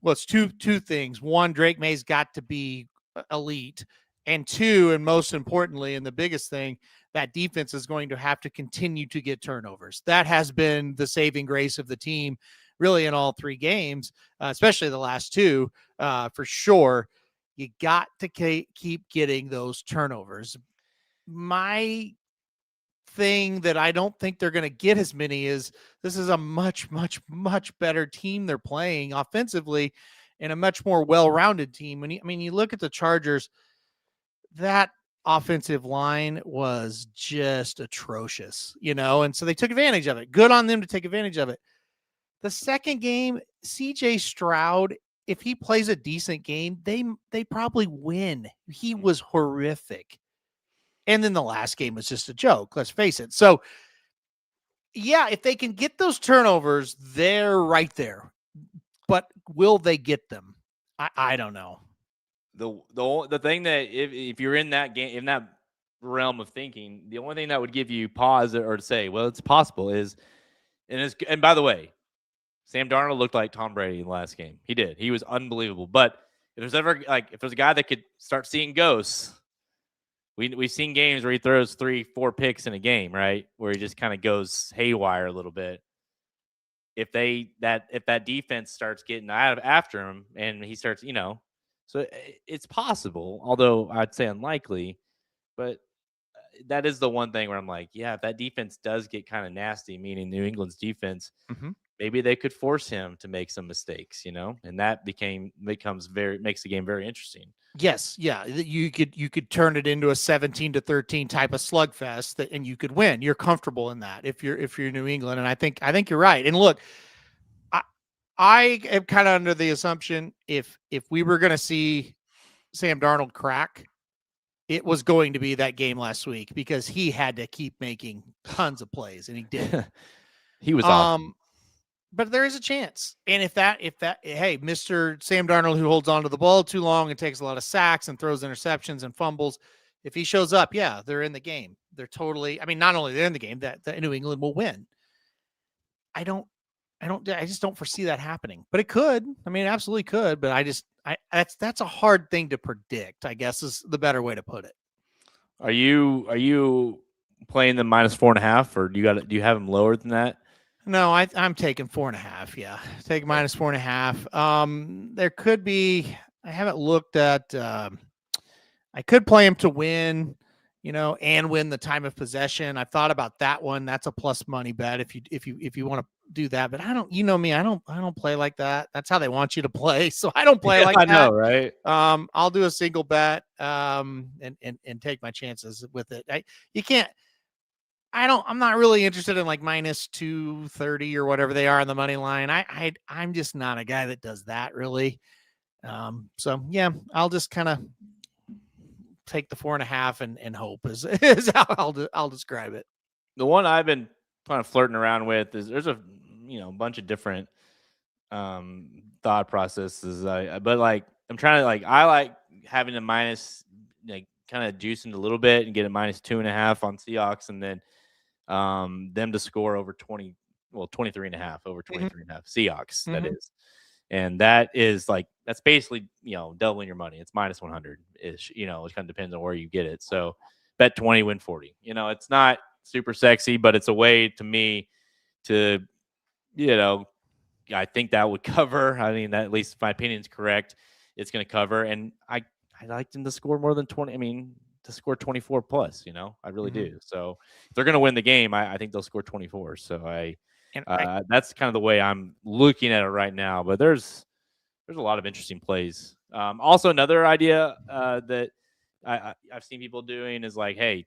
well, it's two things. One, Drake May's got to be elite, and two, and most importantly, and the biggest thing, that defense is going to have to continue to get turnovers. That has been the saving grace of the team, really, in all three games, especially the last two, for sure. You got to keep getting those turnovers. My thing that I don't think they're going to get as many is this is a much, much, much better team they're playing offensively, and a much more well-rounded team. When you look at the Chargers, that offensive line was just atrocious, and so they took advantage of it. Good on them to take advantage of it. The second game, CJ Stroud, if he plays a decent game, they probably win. He was horrific. And then the last game was just a joke, let's face it. So, yeah, if they can get those turnovers, they're right there. But will they get them? I don't know. The thing that if you're in that game, in that realm of thinking, the only thing that would give you pause or to say, well, it's possible is, and by the way, Sam Darnold looked like Tom Brady in the last game. He did. He was unbelievable. But if there's a guy that could start seeing ghosts, we've seen games where he throws 3-4 picks in a game, right? Where he just kind of goes haywire a little bit. If that defense starts getting after him and he starts, so it's possible, although I'd say unlikely. But that is the one thing where I'm like, yeah, if that defense does get kind of nasty, meaning New England's defense, maybe they could force him to make some mistakes, and that makes the game very interesting. Yes, yeah, you could turn it into a 17-13 type of slugfest, and you could win. You're comfortable in that if you're New England, and I think you're right. And look, I am kind of under the assumption if we were going to see Sam Darnold crack, it was going to be that game last week, because he had to keep making tons of plays, and he did. He was awesome. But there is a chance. And if that, hey, Mr. Sam Darnold, who holds on to the ball too long and takes a lot of sacks and throws interceptions and fumbles, if he shows up, yeah, they're in the game. They're totally, not only they're in the game, that New England will win. I just don't foresee that happening, but it could. It absolutely could, but that's a hard thing to predict, I guess, is the better way to put it. Are you playing the -4.5, or do you have them lower than that? No, I'm taking 4.5. Yeah, take -4.5. There could be. I haven't looked at. I could play him to win, and win the time of possession. I thought about that one. That's a plus money bet if you want to do that. But I don't. Me, I don't play like that. That's how they want you to play, so I don't play like that. I know, right? I'll do a single bet. And take my chances with it. You can't. I'm not really interested in like -230 or whatever they are on the money line. I'm just not a guy that does that really. So yeah, I'll just kind of take the 4.5 and hope is how I'll describe it. The one I've been kind of flirting around with is there's a bunch of different thought processes. But I'm trying to I like having a minus, kind of juicing a little bit and get a -2.5 on Seahawks, and then them to score over 23.5 over 23.5 Seahawks. That is, and that is that's basically doubling your money. It's -100 ish. It kind of depends on where you get it. So bet 20, win 40. It's not super sexy, but it's a way to me to I think that would cover. That, at least my opinion is correct. It's going to cover, and I like them to score more than 20. to score 24 plus. I really do. So if they're going to win the game, I think they'll score 24. So that's kind of the way I'm looking at it right now. But there's a lot of interesting plays. Also, another idea that I've seen people doing is like, hey,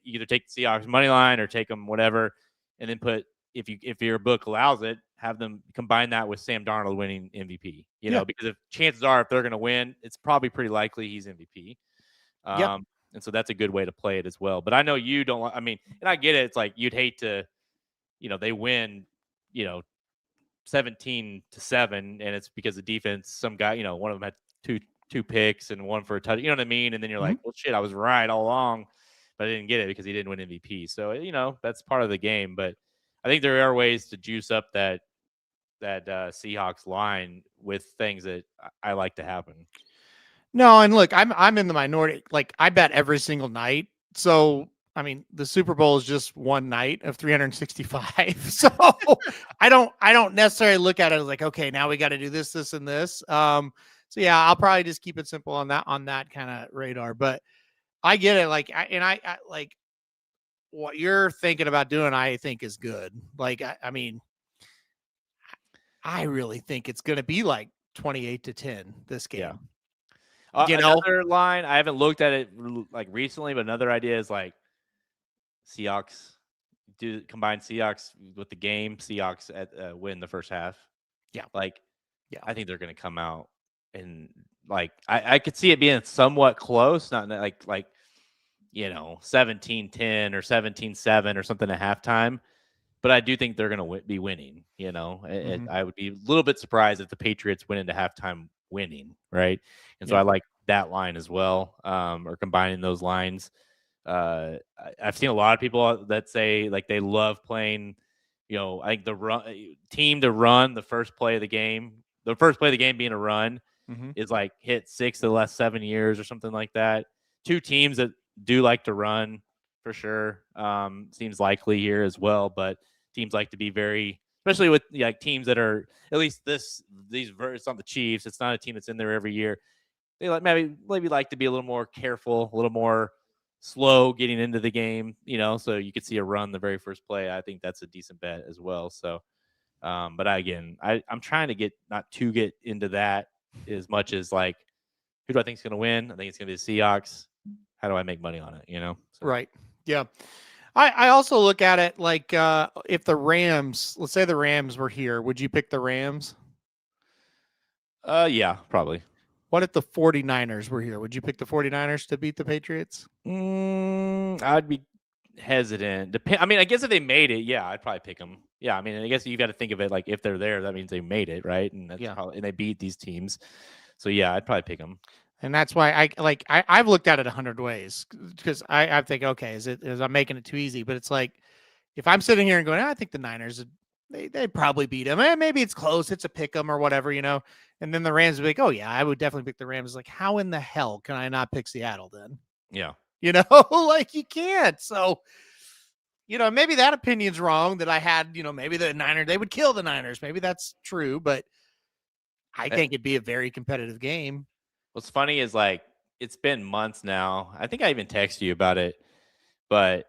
either take the Seahawks money line or take them whatever, and then put if your book allows it, have them combine that with Sam Darnold winning MVP. Because if chances are if they're going to win, it's probably pretty likely he's MVP. And so that's a good way to play it as well. But I know you don't. I mean, and I get it. It's like you'd hate to, they win, 17-7, and it's because the defense. Some guy, one of them had two picks and one for a touch. You know what I mean? And then you're like, well, shit, I was right all along, but I didn't get it because he didn't win MVP. So that's part of the game. But I think there are ways to juice up that Seahawks line with things that I like to happen. No, and look, I'm in the minority. Like I bet every single night. So I mean, the Super Bowl is just one night of 365. So I don't necessarily look at it as like, okay, now we got to do this, this, and this. So yeah, I'll probably just keep it simple on that kind of radar. But I get it. Like, I like what you're thinking about doing. I think is good. Like, I mean, I really think it's going to be like 28-10 this game. Yeah. Another line, I haven't looked at it like recently, but another idea is like Seahawks combine Seahawks with the game. Seahawks win the first half. Yeah. I think they're going to come out and like I could see it being somewhat close, not like 17-10 or 17-7 or something at halftime. But I do think they're going to be winning. I would be a little bit surprised if the Patriots went into halftime winning, right? And so I like that line as well, or combining those lines. I've seen a lot of people that say like they love playing, I think the team to run the first play of the game being a run is like hit 6 of the last 7 years or something like that. Two teams that do like to run for sure. Seems likely here as well, but teams like to be very, especially with like teams that are at least it's not the Chiefs. It's not a team that's in there every year. They maybe like to be a little more careful, a little more slow getting into the game, so you could see a run the very first play. I think that's a decent bet as well. So, but I'm trying to not to get into that as much as like, who do I think is going to win? I think it's going to be the Seahawks. How do I make money on it? So. Right. Yeah. I also look at it like if the Rams, let's say the Rams were here, would you pick the Rams? Yeah, probably. What if the 49ers were here? Would you pick the 49ers to beat the Patriots? I'd be hesitant. I guess if they made it, yeah, I'd probably pick them. Yeah, I mean, I guess you got to think of it like if they're there, that means they made it, right? And that's and they beat these teams. So yeah, I'd probably pick them. And that's why I've looked at it 100 ways because I think, okay, is I'm making it too easy? But it's like, if I'm sitting here and going, I think the Niners, they probably beat them. Maybe it's close. It's a pick 'em or whatever, and then the Rams would be like, oh yeah, I would definitely pick the Rams. Like, how in the hell can I not pick Seattle then? Yeah. Like you can't. So, maybe that opinion's wrong that I had, maybe the Niners, they would kill the Niners. Maybe that's true, but I think it'd be a very competitive game. What's funny is like it's been months now. I think I even texted you about it, but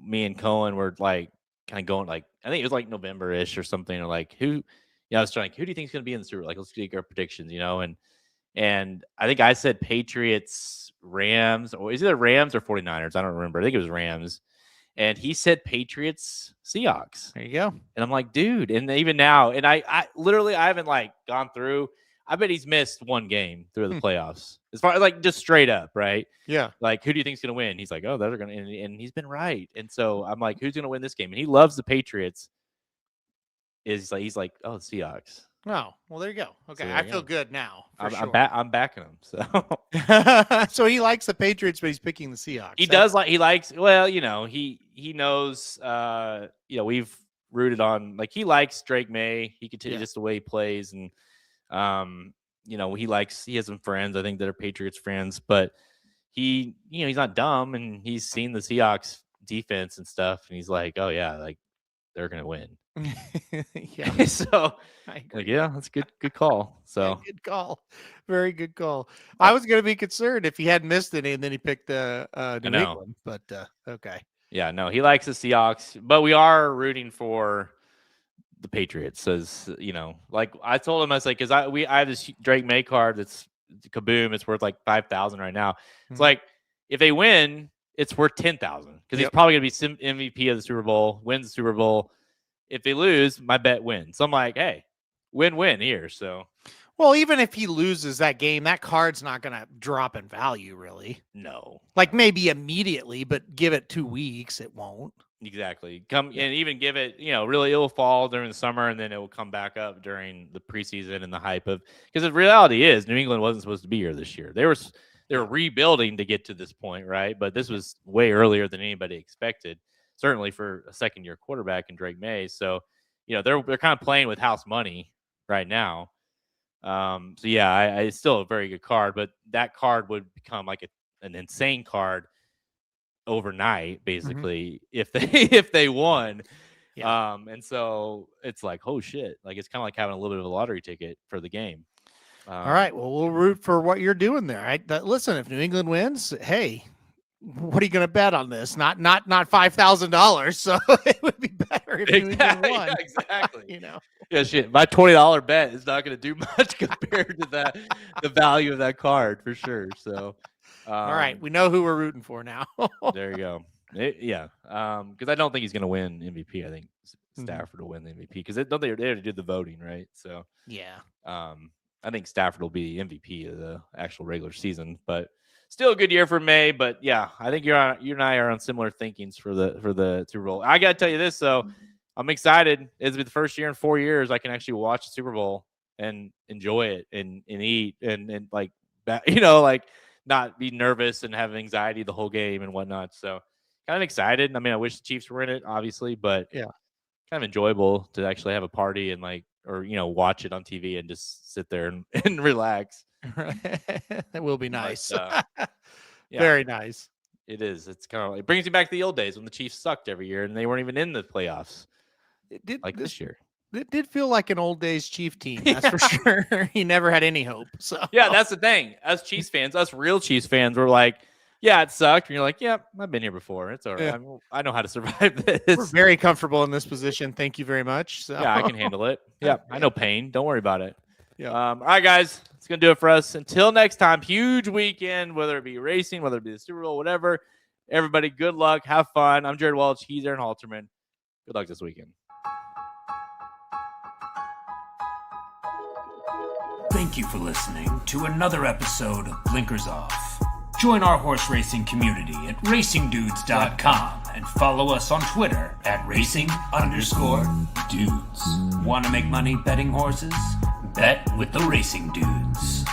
me and Cohen were like kind of going like I think it was like November-ish or something, or like I was trying who do you think is going to be in the Super Bowl? Like let's get our predictions, and I think I said Patriots, Rams, or is it Rams or 49ers? I don't remember. I think it was Rams. And he said Patriots, Seahawks. There you go. And I'm like, dude, and even now, and I literally I haven't like gone through. I bet he's missed one game through the playoffs. As far as like just straight up, right? Yeah. Like, who do you think's gonna win? He's like, oh, they're gonna, and he's been right. And so I'm like, who's gonna win this game? And he loves the Patriots. He's like, oh, the Seahawks. Oh, well, there you go. Okay, so I feel good now. I'm backing him. So, so he likes the Patriots, but he's picking the Seahawks. He likes. Well, he knows. We've rooted on like he likes Drake May. He can tell just the way he plays, and he has some friends, I think, that are Patriots fans, but he's not dumb, and he's seen the Seahawks defense and stuff, and he's like, oh yeah, like they're going to win. Yeah. So, like, yeah, that's good call. So, yeah, good call. Very good call. I was going to be concerned if he hadn't missed any and then he picked New England, but okay. Yeah, no, he likes the Seahawks, but we are rooting for the Patriots. As you know, like I told him, I was like, because I have this Drake May card that's kaboom. It's worth like 5,000 right now. It's like if they win, it's worth 10,000 because he's probably gonna be MVP of the Super Bowl, wins the Super Bowl. If they lose, my bet wins. So I'm like, hey, win-win here. So. Well, even if he loses that game, that card's not going to drop in value, really. No. Like maybe immediately, but give it 2 weeks, it won't. Exactly. And even give it, really it'll fall during the summer and then it will come back up during the preseason and the hype of, because the reality is New England wasn't supposed to be here this year. They were rebuilding to get to this point, right? But this was way earlier than anybody expected, certainly for a second-year quarterback in Drake May. So, they're kind of playing with house money right now. So yeah, it's still a very good card, but that card would become like an insane card overnight, basically, if they won. Yeah. And so it's like, oh shit, like it's kind of like having a little bit of a lottery ticket for the game. All right, well, we'll root for what you're doing there. Listen, if New England wins, hey, what are you going to bet on this? Not $5,000. So it would be better if New England won. Yeah, exactly. Yeah, shit. My $20 bet is not going to do much compared to the value of that card for sure. So, all right, we know who we're rooting for now. There you go. Because I don't think he's going to win MVP. I think Stafford will win the MVP because they already did the voting, right? So yeah. I think Stafford will be MVP of the actual regular season, but still a good year for May. But yeah, I think you and I are on similar thinkings for the Super Bowl. I got to tell you this though. I'm excited. It's been the first year in 4 years I can actually watch the Super Bowl and enjoy it and eat and like like not be nervous and have anxiety the whole game and whatnot. So kind of excited. I mean, I wish the Chiefs were in it, obviously, but yeah, kind of enjoyable to actually have a party and watch it on TV and just sit there and relax. That will be nice. But, yeah, very nice. It is. It's kind of it brings you back to the old days when the Chiefs sucked every year and they weren't even in the playoffs. This year. It did feel like an old days Chief team, that's for sure. He never had any hope. So yeah, that's the thing. Us Chiefs fans, us real Chiefs fans, were like, yeah, it sucked. And you're like, yeah, I've been here before. It's all right. Yeah. I know how to survive this. We're very comfortable in this position. Thank you very much. So. Yeah, I can handle it. Yeah, I know pain. Don't worry about it. Yeah. All right, guys, it's going to do it for us. Until next time, huge weekend, whether it be racing, whether it be the Super Bowl, whatever. Everybody, good luck. Have fun. I'm Jared Welch. He's Aaron Halterman. Good luck this weekend. Thank you for listening to another episode of Blinkers Off. Join our horse racing community at racingdudes.com and follow us on Twitter at racing_dudes. Want to make money betting horses? Bet with the Racing Dudes.